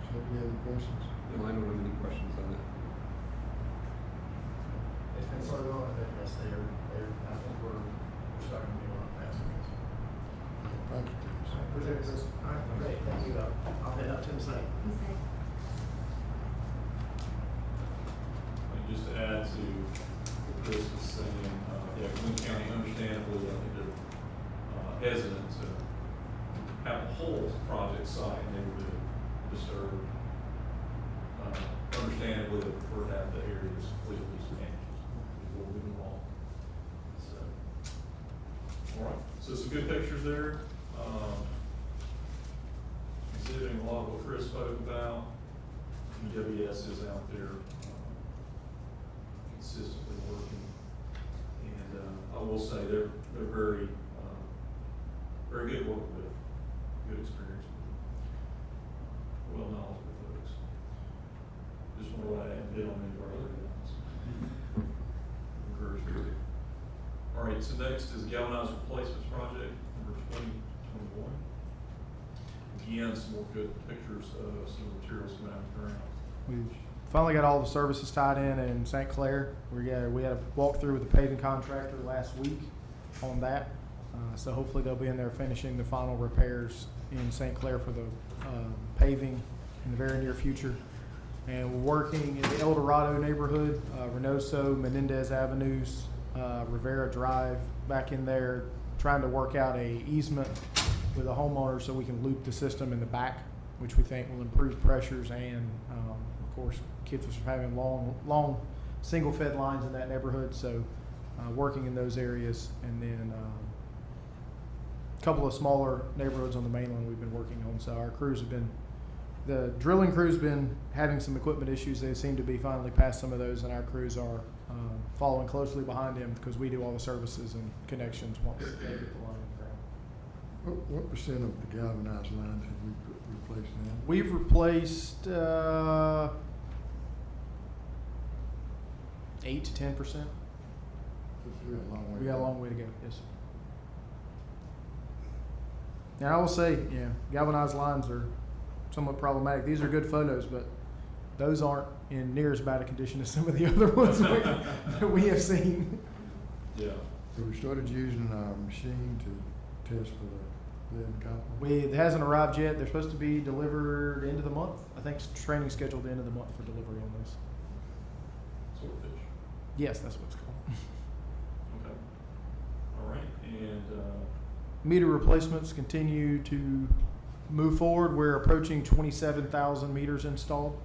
Speaker 1: So, any other questions?
Speaker 3: No, I don't have any questions on that.
Speaker 6: And so on, I think that's there, I think we're starting to be a lot faster.
Speaker 1: Thank you, Chris.
Speaker 6: Appreciate it, Chris. All right, great, thank you. I'll head out to the site.
Speaker 7: You say,
Speaker 5: And just to add to what Chris was saying, yeah, Glynn County understandably, I think they're hesitant to have the whole project site neighborhood disturbed. Understandably, they prefer to have the areas completely managed before we move on. So, all right, so some good pictures there. Exhibiting a lot of what Chris spoke about. BGJWSC is out there consistently working. And I will say they're very, very good to work with, good experience with, well knowledgeable folks. Just want to go ahead and bid on any of our other guys. Encourage you. All right, so next is galvanized replacements project number 2021. Again, some more good pictures of some materials coming out of the ground.
Speaker 4: We finally got all the services tied in St. Clair. We had a walkthrough with the paving contractor last week on that. So hopefully they'll be in there finishing the final repairs in St. Clair for the paving in the very near future. And we're working in the El Dorado neighborhood, Reynoso, Menendez Avenues, Rivera Drive, back in there, trying to work out a easement with the homeowner so we can loop the system in the back, which we think will improve pressures and, of course, kids are having long single fed lines in that neighborhood. So working in those areas, and then a couple of smaller neighborhoods on the mainland we've been working on. So our crews have been, the drilling crew's been having some equipment issues. They seem to be finally past some of those, and our crews are following closely behind them because we do all the services and connections once they get the line in the ground.
Speaker 1: What percent of the galvanized lines have we replaced now?
Speaker 4: We've replaced 8 to 10%.
Speaker 1: We got a long way.
Speaker 4: We got a long way to go. Yes. Now I will say, yeah, galvanized lines are somewhat problematic. These are good photos, but those aren't in near as bad a condition as some of the other ones that we have seen.
Speaker 5: Yeah.
Speaker 1: So we started using our machine to test for the lead and copper.
Speaker 4: It hasn't arrived yet. They're supposed to be delivered end of the month. I think training scheduled the end of the month for delivery on this.
Speaker 5: Swordfish.
Speaker 4: Yes, that's what it's called.
Speaker 5: Okay. All right, and
Speaker 4: Meter replacements continue to move forward. We're approaching 27,000 meters installed.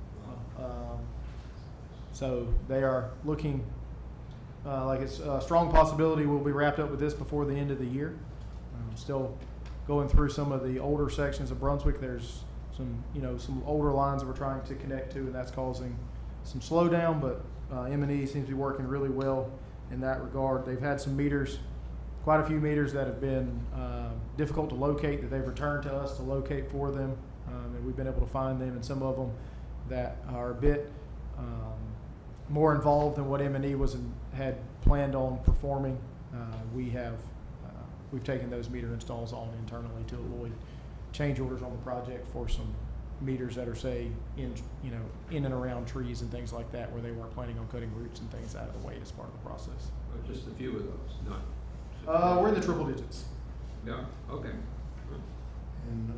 Speaker 4: So they are looking like it's a strong possibility we'll be wrapped up with this before the end of the year. Still going through some of the older sections of Brunswick. There's some older lines that we're trying to connect to, and that's causing some slowdown, but M&E seems to be working really well in that regard. They've had some meters, quite a few meters that have been difficult to locate, that they've returned to us to locate for them, and we've been able to find them, and some of them that are a bit more involved than what M&E had planned on performing. We've taken those meter installs on internally to avoid change orders on the project for some meters that are, say, in and around trees and things like that, where they weren't planning on cutting roots and things out of the way as part of the process.
Speaker 3: Just a few of those, not.
Speaker 4: We're in the triple digits.
Speaker 3: Yeah, okay.
Speaker 1: And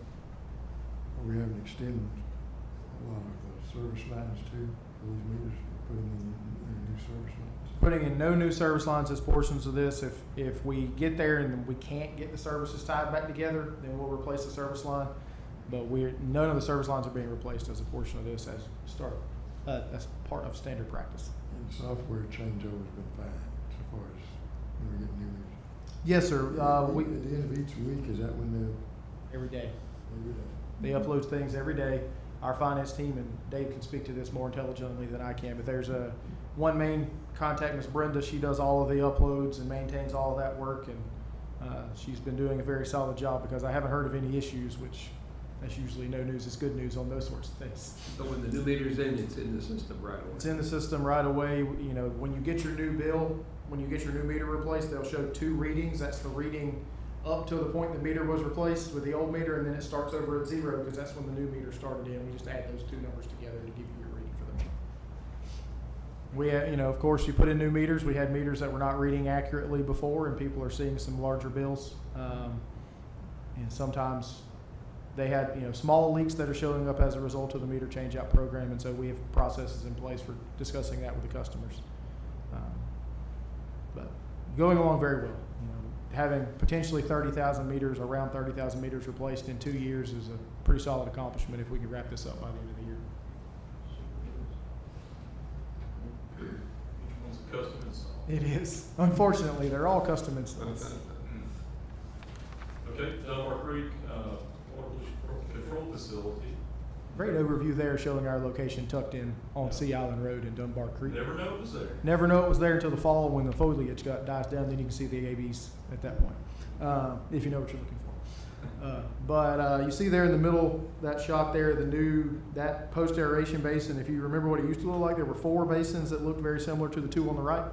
Speaker 1: we haven't extended a lot of service lines too for these meters, putting in new service lines.
Speaker 4: Putting in no new service lines as portions of this. If we get there and we can't get the services tied back together, then we'll replace the service line. But none of the service lines are being replaced as a portion of this as part of standard practice.
Speaker 1: And software changeover's been fine so far as when we get new meters.
Speaker 4: Yes, sir.
Speaker 1: At the end of each week, is that when
Speaker 4: Every day.
Speaker 1: every day?
Speaker 4: They upload things every day. Our finance team, and Dave can speak to this more intelligently than I can, but there's one main contact, Ms. Brenda. She does all of the uploads and maintains all of that work, and she's been doing a very solid job because I haven't heard of any issues, which that's usually no news is good news on those sorts of things.
Speaker 3: So when the new meter's in, it's in the system right away?
Speaker 4: It's in the system right away. When you get your new bill, when you get your new meter replaced, they'll show 2 readings. That's the reading up to the point the meter was replaced with the old meter, and then it starts over at 0 because that's when the new meter started in. We just add those 2 numbers together to give you your reading. We, of course, you put in new meters. We had meters that were not reading accurately before, and people are seeing some larger bills. And sometimes they had, small leaks that are showing up as a result of the meter change-out program, and so we have processes in place for discussing that with the customers. But going along very well. Having potentially 30,000 meters, around 30,000 meters replaced in 2 years is a pretty solid accomplishment if we can wrap this up by the end of the year.
Speaker 5: Each one's a custom install.
Speaker 4: It is. Unfortunately, they're all custom installs.
Speaker 5: Okay, Dunbar Creek, water pollution control facility.
Speaker 4: Great overview there showing our location tucked in on Sea Island Road in Dunbar Creek.
Speaker 5: Never know it was there.
Speaker 4: Never know it was there until the fall when the foliage dies down. Then you can see the ABs at that point, if you know what you're looking for. But you see there in the middle, that shot there, that post aeration basin. If you remember what it used to look like, there were 4 basins that looked very similar to the 2 on the right.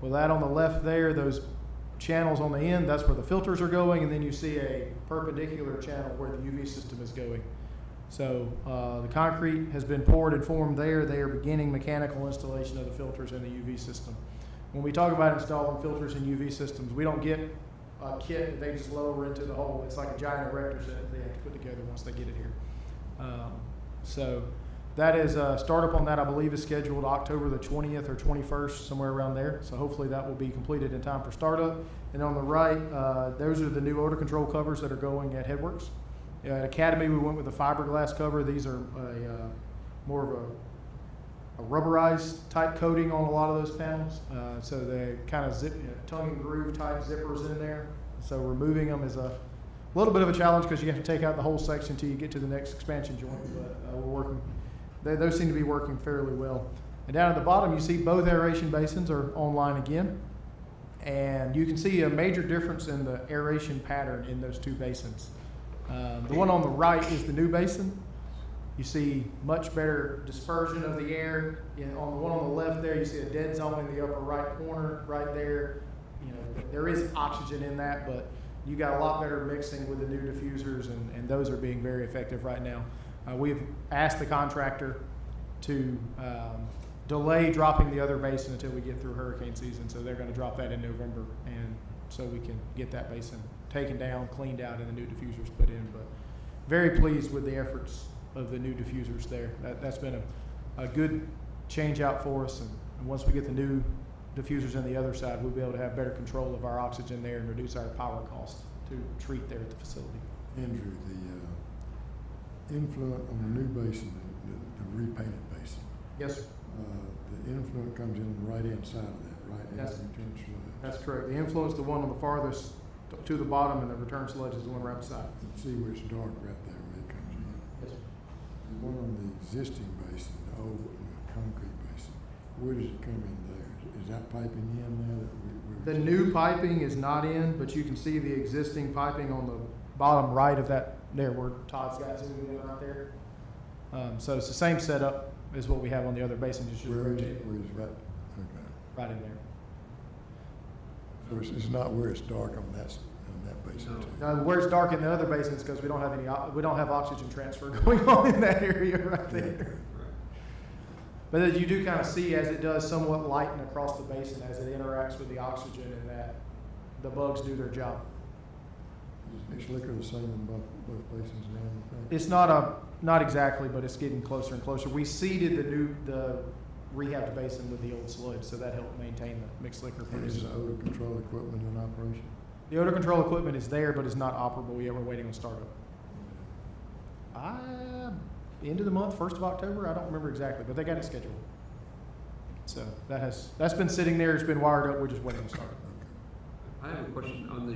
Speaker 4: Well, that on the left there, those channels on the end, that's where the filters are going, and then you see a perpendicular channel where the UV system is going. So the concrete has been poured and formed there. They are beginning mechanical installation of the filters in the UV system. When we talk about installing filters in UV systems, we don't get a kit that they just lower into the hole. It's like a giant erector set they have to put together once they get it here. So that is startup on that, I believe, is scheduled October the 20th or 21st, somewhere around there. So hopefully that will be completed in time for startup. And on the right, those are the new odor control covers that are going at Headworks. At Academy, we went with a fiberglass cover. These are more of a rubberized type coating on a lot of those panels. So they kind of tongue and groove type zippers in there. So removing them is a little bit of a challenge because you have to take out the whole section until you get to the next expansion joint. But we're working. Those seem to be working fairly well. And down at the bottom, you see both aeration basins are online again. And you can see a major difference in the aeration pattern in those 2 basins. The one on the right is the new basin. You see much better dispersion of the air. On the one on the left there, you see a dead zone in the upper right corner right there. There is oxygen in that, but you got a lot better mixing with the new diffusers, and those are being very effective right now. We've asked the contractor to delay dropping the other basin until we get through hurricane season, so they're going to drop that in November, and so we can get that basin taken down, cleaned out, and the new diffusers put in. But very pleased with the efforts of the new diffusers there. That's been a good change out for us, and once we get the new diffusers on the other side, we'll be able to have better control of our oxygen there and reduce our power costs to treat there at the facility.
Speaker 1: Andrew, the influent on the new basin, the repainted basin.
Speaker 4: Yes, sir.
Speaker 1: The influent comes in on the right-hand side of that, right?
Speaker 4: Yes.
Speaker 1: Return sludge.
Speaker 4: That's correct. The influence is the one on the farthest to the bottom, and the return sludge is the one right beside.
Speaker 1: You can see where it's dark right there when it comes in.
Speaker 4: Yes, sir.
Speaker 1: The one on the existing basin, the old concrete basin, where does it come in there? Is that piping in there?
Speaker 4: The new piping is not in, but you can see the existing piping on the bottom right of that there where Todd's got zoomed in right there. So it's the same setup as what we have on the other basins. It's just rotated
Speaker 1: Where is that? Okay.
Speaker 4: right in there.
Speaker 1: So it's not where it's dark on that basin.
Speaker 3: No.
Speaker 1: too.
Speaker 4: Now, where it's dark in the other basins because we don't have oxygen transfer going on in that area right there. But as you do kind of see as it does somewhat lighten across the basin as it interacts with the oxygen, and that the bugs do their job.
Speaker 1: Is mixed liquor the same in both basins now? you think?
Speaker 4: It's not exactly, but it's getting closer and closer. We seeded the rehabbed basin with the old sludge, so that helped maintain the mixed liquor.
Speaker 1: And is the odor control equipment in operation?
Speaker 4: The odor control equipment is there, but it's not operable yet. We're waiting on startup. End of the month, 1st of October. I don't remember exactly, but they got it scheduled. So that's been sitting there. It's been wired up. We're just waiting on startup.
Speaker 3: I have a question on the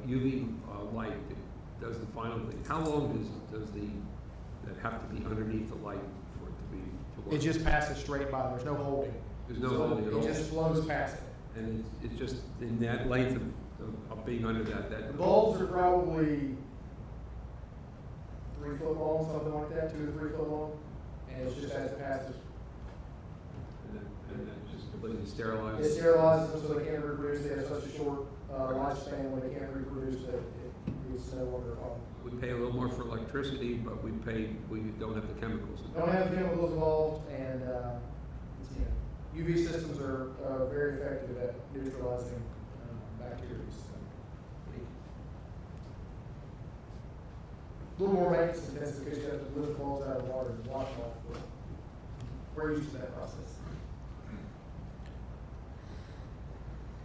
Speaker 3: UV light that does the final thing. How long does that have to be underneath the light for it to work?
Speaker 4: It just passes straight by. There's no holding.
Speaker 3: There's no
Speaker 4: So
Speaker 3: holding at all.
Speaker 4: It just flows past it.
Speaker 3: And it's just in that length of being under that.
Speaker 4: The bulbs are probably 3 foot long, something like that, 2 to 3 foot long, and it's just as it passes.
Speaker 3: And that just completely
Speaker 4: It
Speaker 3: sterilizes.
Speaker 4: sterilizes them so they can't reproduce. They have such a short lifespan when they can't reproduce that it's no longer a problem.
Speaker 3: We pay a little more for electricity, but we don't have the chemicals.
Speaker 4: Don't have chemicals involved, and UV systems are very effective at neutralizing bacteria. So, a little more maintenance intensive because you have to lift balls out of the water and wash off, but we're used to that process.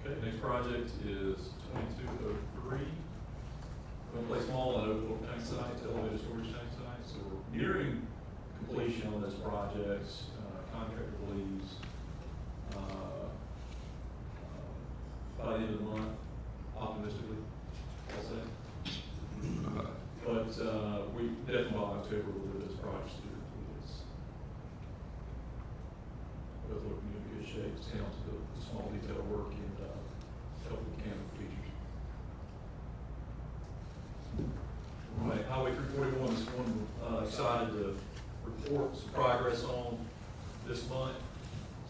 Speaker 5: Okay, next project is 2203. We're gonna place small and overflow tank sites, elevated storage tank sites. So we're nearing completion on this project. Contractor believes by the end of the month, optimistically, I'll say. But we definitely by October will do this project through. Both looking in good shape. It's down to the small detail work and couple of mechanical features. Right, Highway 341 is one excited to report some progress on this month.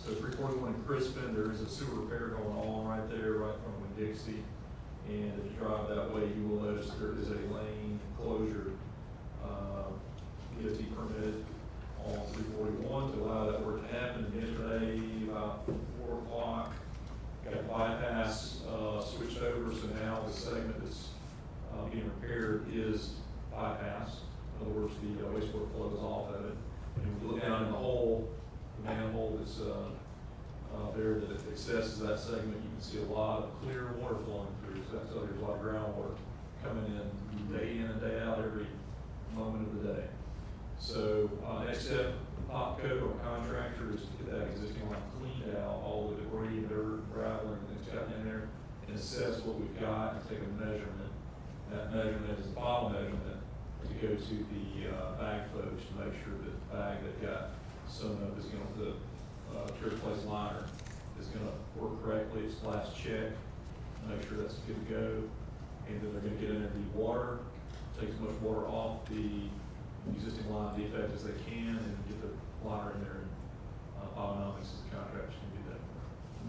Speaker 5: So 341 in Crispin, there is a sewer repair going on right there, right from Dixie. And if you drive that way, you will notice there is a lane closure, DOT permitted on 341 to allow that work to happen. Yesterday, about 4 o'clock, got a bypass switched over, so now the segment that's being repaired is bypassed. In other words, the wastewater flows off of it. And if you look down in the hole, the manhole that's there that accesses that segment, you can see a lot of clear water flowing through. So that's there's a lot of groundwater coming in and day out every moment of the day. So next step, PopCo or contractor is to get that existing line cleaned out, all the debris, dirt, gravel, and things gotten in there, and assess what we've got and take a measurement. That measurement is the final measurement to go to the bag folks to make sure that the bag they've got sewn up is going to, the pure place liner is going to work correctly. It's last check, make sure that's good to go, and then they're going to get in there the water, take as much water off the existing line defect as they can, and get the liner in there. And Autonomics is the contractors can do that.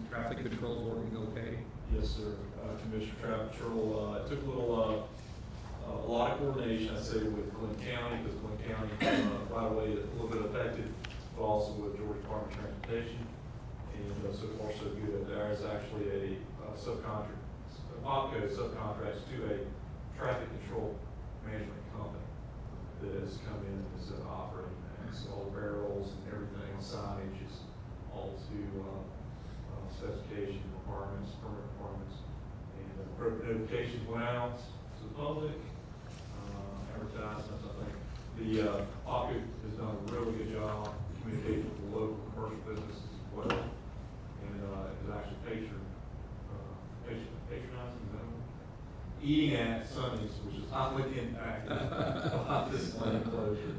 Speaker 3: Traffic control's working okay?
Speaker 5: Yes, sir. Commissioner Traffic Control, it took a lot of coordination, I'd say, with Glynn County, because Glynn County, right away, a little bit affected, but also with Georgia Department of Transportation. And so far, so good. There is actually a subcontract, PopCo subcontracts to a traffic control management company that has come in and is operating that. So all the barrels and everything, signage is all to specification requirements, permit requirements. And appropriate notifications went out to the public, advertisements. I think the PopCo has done a really good job communicating with the local commercial businesses as well, and is actually patronizing them, eating at Sundays, which is highly impacted by this lane closure.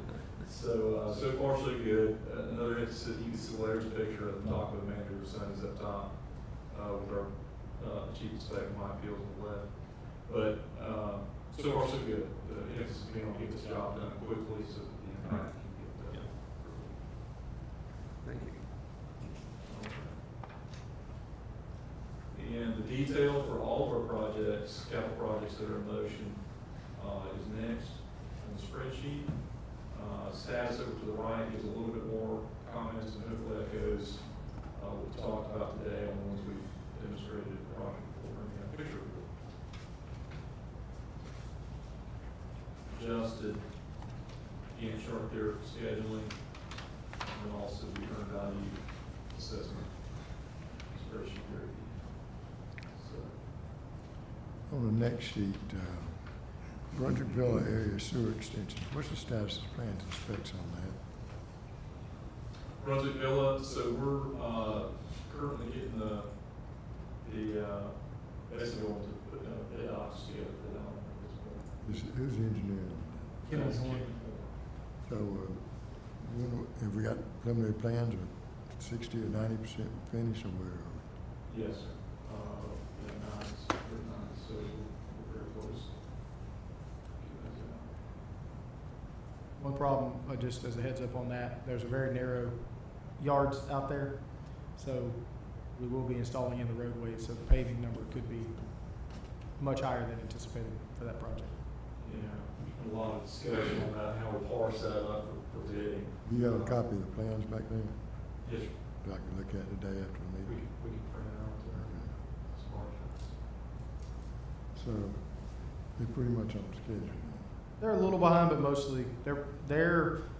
Speaker 5: So far so good. Another instance, you can see there's a picture of the top of the manager of Sundays up top with our chief inspector, Mike Fields on the left. But so far so good. The emphasis is being able to get this job done quickly so that the impact can get done.
Speaker 3: Thank you.
Speaker 5: And the detail for all of our projects, capital projects that are in motion, is next on the spreadsheet. Status over to the right gives a little bit more comments, and hopefully that goes what we talked about today on the ones we've demonstrated the project before. And a picture of it. Adjusted Gantt chart there for scheduling, and then also the earned value assessment spreadsheet there.
Speaker 1: On the next sheet, Brunswick-Glynn area sewer extension. What's the status of plans and specs on that?
Speaker 5: Brunswick-Glynn, so we're currently getting the basically going to put bid ops together for that one at this point.
Speaker 1: Who's the engineer on
Speaker 5: Yes,
Speaker 1: that? So, have we got preliminary plans or 60 or 90% finished, or where are we?
Speaker 5: Yes, sir. Yeah, nine, so we're very close.
Speaker 4: One problem, just as a heads up on that, there's a very narrow yards out there, so we will be installing in the roadway, so the paving number could be much higher than anticipated for that project.
Speaker 5: Yeah, a lot of discussion about how we parse that up for bidding.
Speaker 1: Do you have a copy of the plans back there
Speaker 5: Yes, sir.
Speaker 1: that I can look at today after So they're pretty much on schedule.
Speaker 4: They're a little behind, but mostly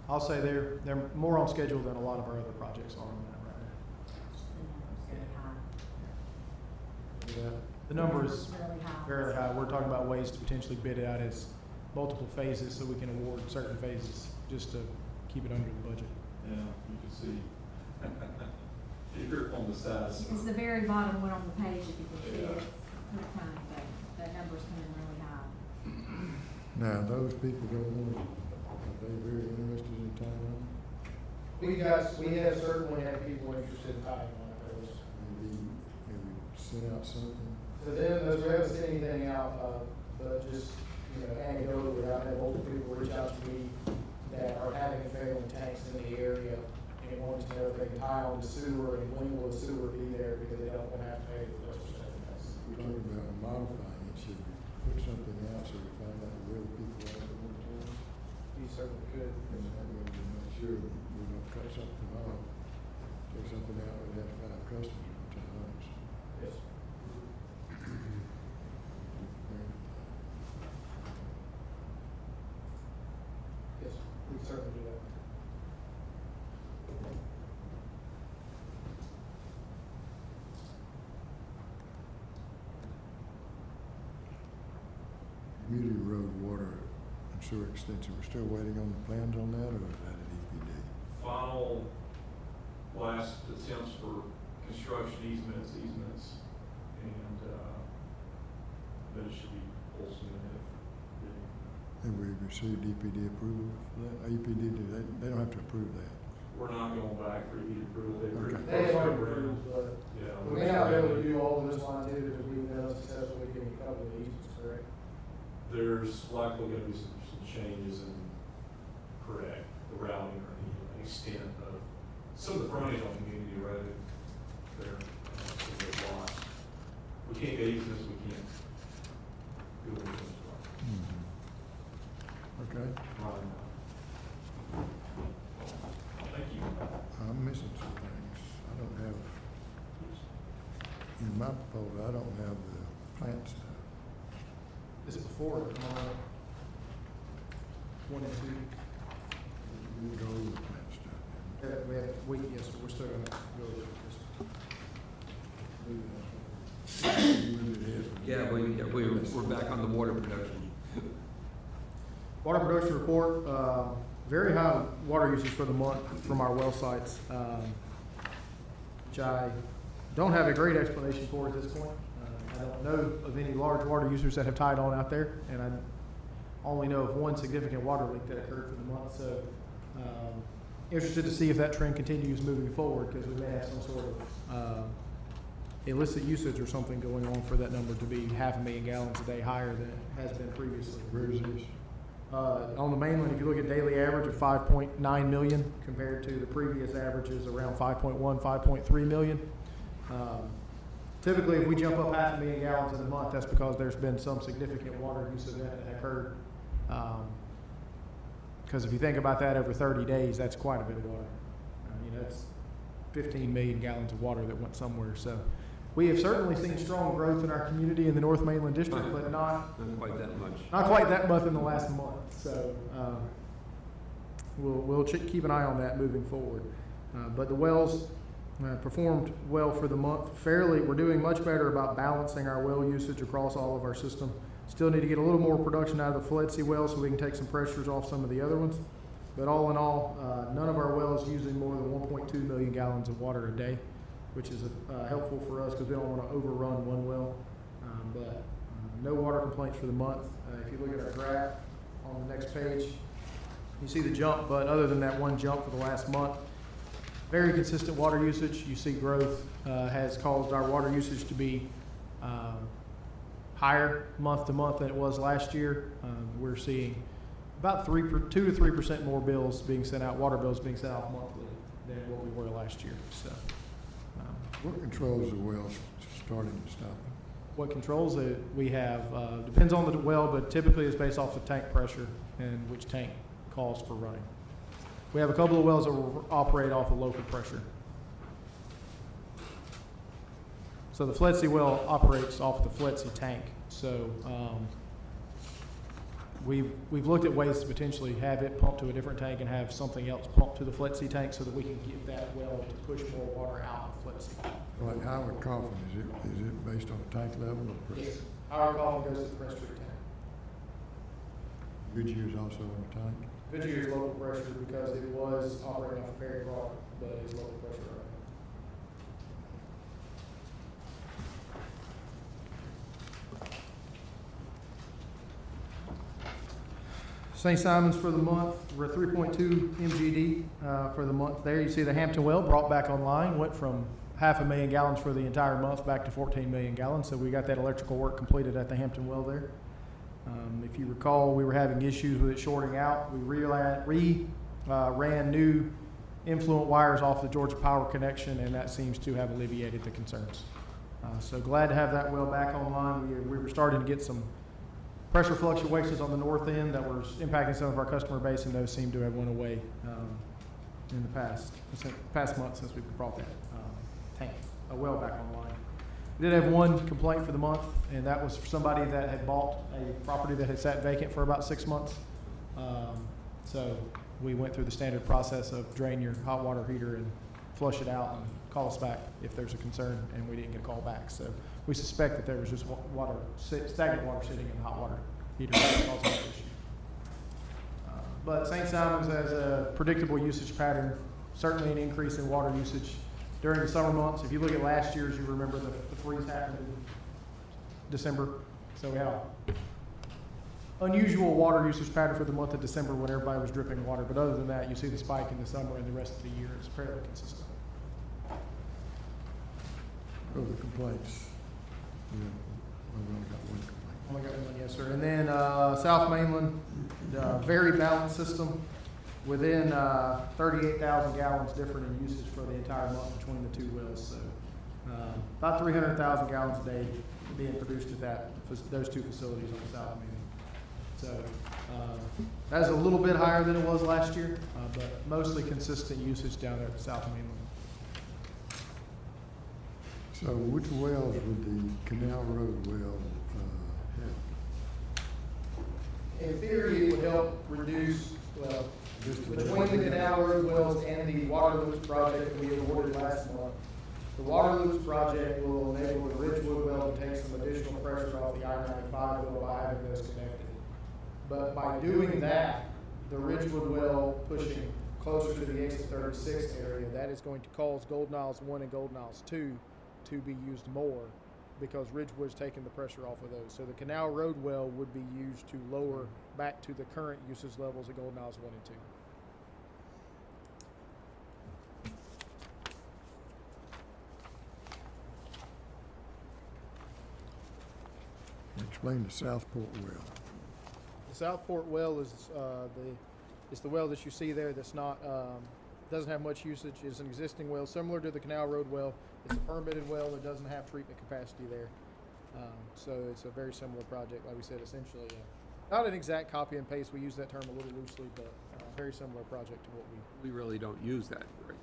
Speaker 4: I'll say they're more on schedule than a lot of our other projects are on that right
Speaker 7: The number's very high.
Speaker 4: now. The number is
Speaker 7: Really high.
Speaker 4: fairly high. We're talking about ways to potentially bid it out as multiple phases so we can award certain phases just to keep it under the budget.
Speaker 5: Yeah, you can see. Here on the sides.
Speaker 7: It's the very bottom one on the page, if you can see
Speaker 5: Yeah.
Speaker 7: it. It's pretty tiny, but that number's coming really high.
Speaker 1: Now, those people don't want, are they very interested in tying on?
Speaker 4: We have certainly had people interested in tying on those.
Speaker 1: Maybe send out something?
Speaker 4: To them, those, we haven't sent anything out, but just, anecdotally, I've had multiple people reach out to me that are having failing tanks in the area and wanting to know if they can tie on the sewer and when will the sewer be there because they don't want to have to pay the extra $7.
Speaker 1: We're talking about modifying it, should we put something out so we find out where the people are at one time?
Speaker 4: You certainly could.
Speaker 1: And that way we make sure we don't cut something off, take something out that has 5 customers at one time.
Speaker 4: Yes. Yes, we can certainly do that.
Speaker 1: Community road water and sewer extension, we're still waiting on the plans on that, or is that at EPD?
Speaker 5: Final last attempts for construction easements, and, then it should be full soon if.
Speaker 1: Have we received EPD approval for that? EPD, they don't have to approve that.
Speaker 5: We're not going back for EPD approval. They approved
Speaker 1: Okay.
Speaker 5: the
Speaker 4: They
Speaker 5: first
Speaker 4: already
Speaker 5: go round.
Speaker 4: approved, but
Speaker 5: Yeah.
Speaker 4: we may not be able to do all of this line too because we've been unsuccessfully getting a couple of easements, correct?
Speaker 5: There's likely gonna be some changes in, correct, the routing or the extent of some of the frontage on Community Road there. Some of those lots. We can't get easements, we can't do what we
Speaker 1: Okay,
Speaker 5: Thank you.
Speaker 1: I'm missing some things. I don't have, in my folder, I don't have the plant stuff.
Speaker 4: This is before, 1 and 2.
Speaker 1: We can go over the plant stuff.
Speaker 4: Yes, we're still gonna go over this.
Speaker 3: Yeah, we're back on the water production.
Speaker 4: Water production report, very high water usage for the month from our well sites, which I don't have a great explanation for at this point. I don't know of any large water users that have tied on out there, and I only know of one significant water leak that occurred for the month. So, interested to see if that trend continues moving forward because we may have some sort of illicit usage or something going on for that number to be 500,000 gallons a day higher than it has been previously.
Speaker 1: Where is this?
Speaker 4: On the mainland, if you look at daily average of 5.9 million compared to the previous averages around 5.1, 5.3 million. Typically, if we jump up 500,000 gallons in a month, that's because there's been some significant water use event that occurred. Because if you think about that over 30 days, that's quite a bit of water. That's 15 million gallons of water that went somewhere. So we have certainly seen strong growth in our community in the North Mainland District, but not
Speaker 3: quite that much.
Speaker 4: Not quite that much in the last month. So we'll keep an eye on that moving forward. But the wells performed well for the month. We're doing much better about balancing our well usage across all of our system. Still need to get a little more production out of the Fledsey well so we can take some pressures off some of the other ones. But all in all, none of our wells using more than 1.2 million gallons of water a day, which is helpful for us because we don't want to overrun one well. But no water complaints for the month. If you look at our graph on the next page, you see the jump, but other than that one jump for the last month, very consistent water usage. You see growth has caused our water usage to be higher month to month than it was last year. We're seeing about 2 to 3% more bills being sent out, water bills being sent out monthly than what we were last year. So,
Speaker 1: What controls the wells starting and stopping?
Speaker 4: what controls it? We have depends on the well, but typically it's based off the tank pressure and which tank calls for running. We have a couple of wells that will operate off of local pressure. So the Fledsey well operates off the Fledsey tank. So we've looked at ways to potentially have it pumped to a different tank and have something else pumped to the Flexi tank so that we can get that well to push more water out of Flexi.
Speaker 1: Like Howard Coffin, is it based on a tank level or pressure?
Speaker 4: Yes. Our coffin goes to the press treat tank.
Speaker 1: Goodyear's also on a tank?
Speaker 4: Goodyear's local pressure because it was operating off a ferry rock, but it's local pressure right now. St. Simon's for the month, we're at 3.2 MGD for the month there. You see the Hampton well brought back online, went from 500,000 gallons for the entire month back to 14 million gallons. So we got that electrical work completed at the Hampton well there. If you recall, we were having issues with it shorting out. We ran new influent wires off the Georgia Power connection, and that seems to have alleviated the concerns. So glad to have that well back online. We were starting to get some pressure fluctuations on the north end that were impacting some of our customer base, and those seem to have went away in the past month since we brought that a well back online. We did have one complaint for the month, and that was for somebody that had bought a property that had sat vacant for about 6 months. So we went through the standard process of drain your hot water heater and flush it out and call us back if there's a concern, and we didn't get a call back. So we suspect that there was just stagnant water sitting in the hot water heater that caused that issue. But St. Simon's has a predictable usage pattern, certainly an increase in water usage during the summer months. If you look at last year's, you remember the freeze happened in December. So we had an unusual water usage pattern for the month of December when everybody was dripping water. But other than that, you see the spike in the summer, and the rest of the year is fairly consistent.
Speaker 1: The complaints. Yeah, we only got one complaint.
Speaker 4: Only got one, yes, sir. And then South Mainland, very balanced system. Within 38,000 gallons different in usage for the entire month between the two wells. So about 300,000 gallons a day being produced at those two facilities on the South Mainland. So that's a little bit higher than it was last year, but mostly consistent usage down there at the South Mainland.
Speaker 1: So which wells would the Canal Road well help?
Speaker 4: In theory, it would help reduce, between the Canal Road wells and the Water Loops project that we awarded last month. The Water Loops project will enable the Ridgewood well to take some additional pressure off the I-95 well by having those connected. But by doing that, the Ridgewood well pushing closer to the exit 36 area, that is going to cause Golden Isles 1 and Golden Isles 2 to be used more because Ridgewood's taking the pressure off of those. So the Canal Road well would be used to lower back to the current usage levels of Golden Isles 1 and 2.
Speaker 1: Explain the Southport well.
Speaker 4: The Southport well is it's the well that you see there that's not doesn't have much usage. It's an existing well similar to the Canal Road well. It's a permitted well that doesn't have treatment capacity there. So it's a very similar project, like we said, essentially. Not an exact copy and paste. We use that term a little loosely, but very similar project to what
Speaker 3: We really don't use that, right?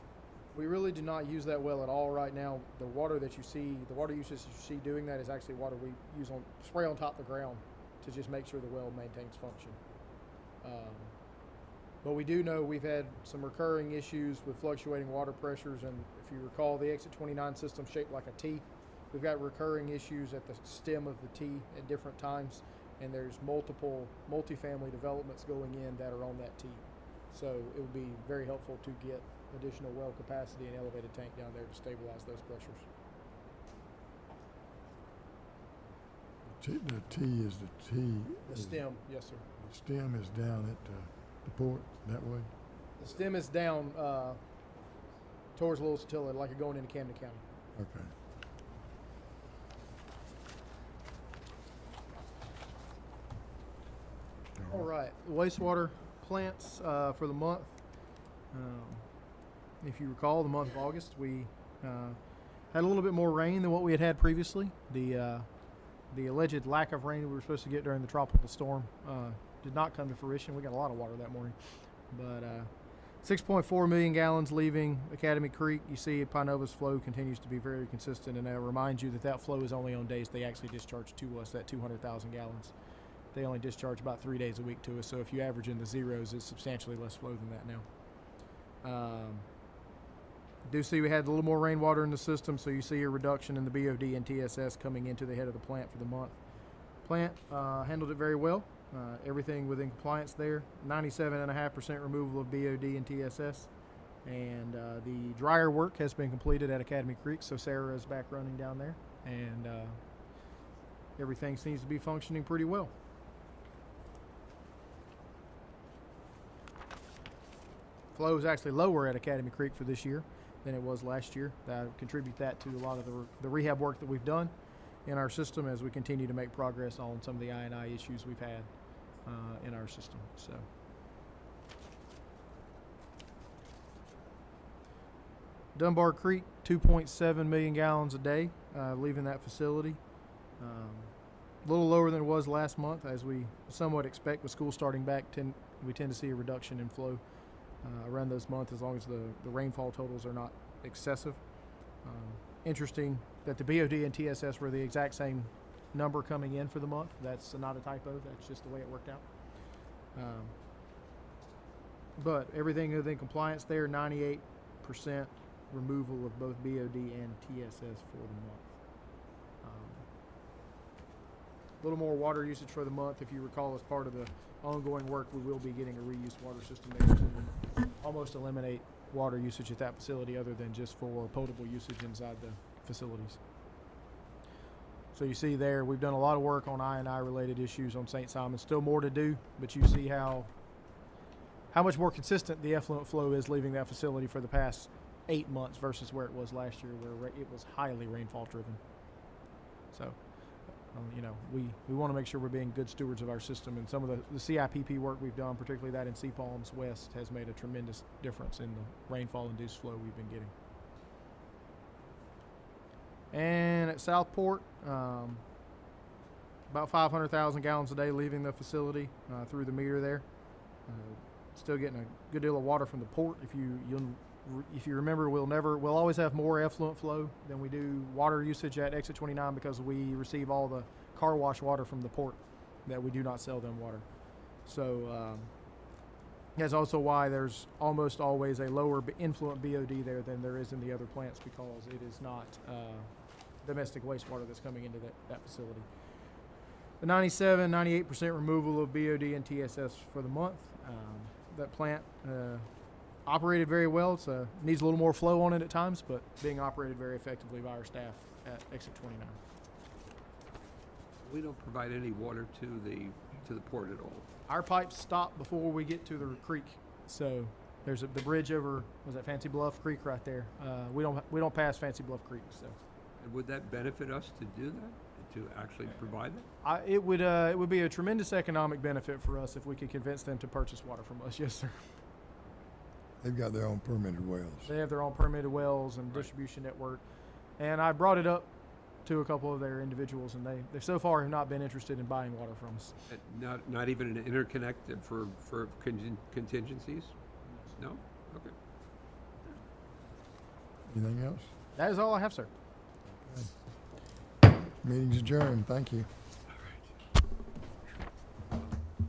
Speaker 4: we really do not use that well at all right now. The water that you see, the water usage that you see doing that is actually water we use spray on top of the ground to just make sure the well maintains function. But we do know we've had some recurring issues with fluctuating water pressures, and if you recall, the exit 29 system shaped like a T. We've got recurring issues at the stem of the T at different times, and there's multiple multifamily developments going in that are on that T. So it would be very helpful to get additional well capacity and elevated tank down there to stabilize those pressures.
Speaker 1: The T is the T.
Speaker 4: The stem, yes, sir.
Speaker 1: The stem is down at the port that way.
Speaker 4: The stem is down towards Little Satilla, like you're going into Camden County.
Speaker 1: Okay.
Speaker 4: All right, the wastewater plants for the month. If you recall, the month of August, we had a little bit more rain than what we had previously. The alleged lack of rain we were supposed to get during the tropical storm did not come to fruition. We got a lot of water that morning, but 6.4 million gallons leaving Academy Creek. You see Pine Nova's flow continues to be very consistent, and I remind you that flow is only on days they actually discharge to us, that 200,000 gallons. They only discharge about 3 days a week to us, so if you average in the zeros, it's substantially less flow than that now. Do see we had a little more rainwater in the system, so you see a reduction in the BOD and TSS coming into the head of the plant for the month. Plant handled it very well. Everything within compliance there. 97.5% removal of BOD and TSS. And the dryer work has been completed at Academy Creek, so Sarah is back running down there. And everything seems to be functioning pretty well. Flow is actually lower at Academy Creek for this year than it was last year. I contribute that to a lot of the rehab work that we've done in our system as we continue to make progress on some of the I&I issues we've had in our system. So, Dunbar Creek, 2.7 million gallons a day leaving that facility. A little lower than it was last month, as we somewhat expect with school starting back. We tend to see a reduction in flow around those months, as long as the rainfall totals are not excessive. Interesting that the BOD and TSS were the exact same number coming in for the month. That's not a typo. That's just the way it worked out. But everything within compliance there, 98% removal of both BOD and TSS for the month. A little more water usage for the month. If you recall, as part of the ongoing work, we will be getting a reuse water system there to almost eliminate water usage at that facility, other than just for potable usage inside the facilities. So you see there, we've done a lot of work on I&I related issues on St. Simon. Still more to do, but you see how much more consistent the effluent flow is leaving that facility for the past 8 months versus where it was last year, where it was highly rainfall driven. So, we want to make sure we're being good stewards of our system, and some of the CIPP work we've done, particularly that in Sea Palms West, has made a tremendous difference in the rainfall-induced flow we've been getting. And at Southport, about 500,000 gallons a day leaving the facility through the meter there. Still getting a good deal of water from the port. If you remember, we'll always have more effluent flow than we do water usage at exit 29, because we receive all the car wash water from the port that we do not sell them water. So that's also why there's almost always a lower influent BOD there than there is in the other plants, because it is not domestic wastewater that's coming into that facility. The 98% removal of BOD and TSS for the month. That plant operated very well. It needs a little more flow on it at times, but being operated very effectively by our staff at exit 29.
Speaker 3: We don't provide any water to the port at all.
Speaker 4: Our pipes stop before we get to the creek. So there's the bridge over, was that Fancy Bluff Creek right there? We don't pass Fancy Bluff Creek. So.
Speaker 3: And would that benefit us to do that, to actually provide that?
Speaker 4: It would be a tremendous economic benefit for us if we could convince them to purchase water from us. Yes, sir.
Speaker 1: They've got their own permitted wells.
Speaker 4: They have their own permitted wells and distribution network. And I brought it up to a couple of their individuals, and they so far have not been interested in buying water from us.
Speaker 3: Not even an interconnect for contingencies? No? Okay.
Speaker 1: Anything else?
Speaker 4: That is all I have, sir.
Speaker 1: Meeting's adjourned. Thank you.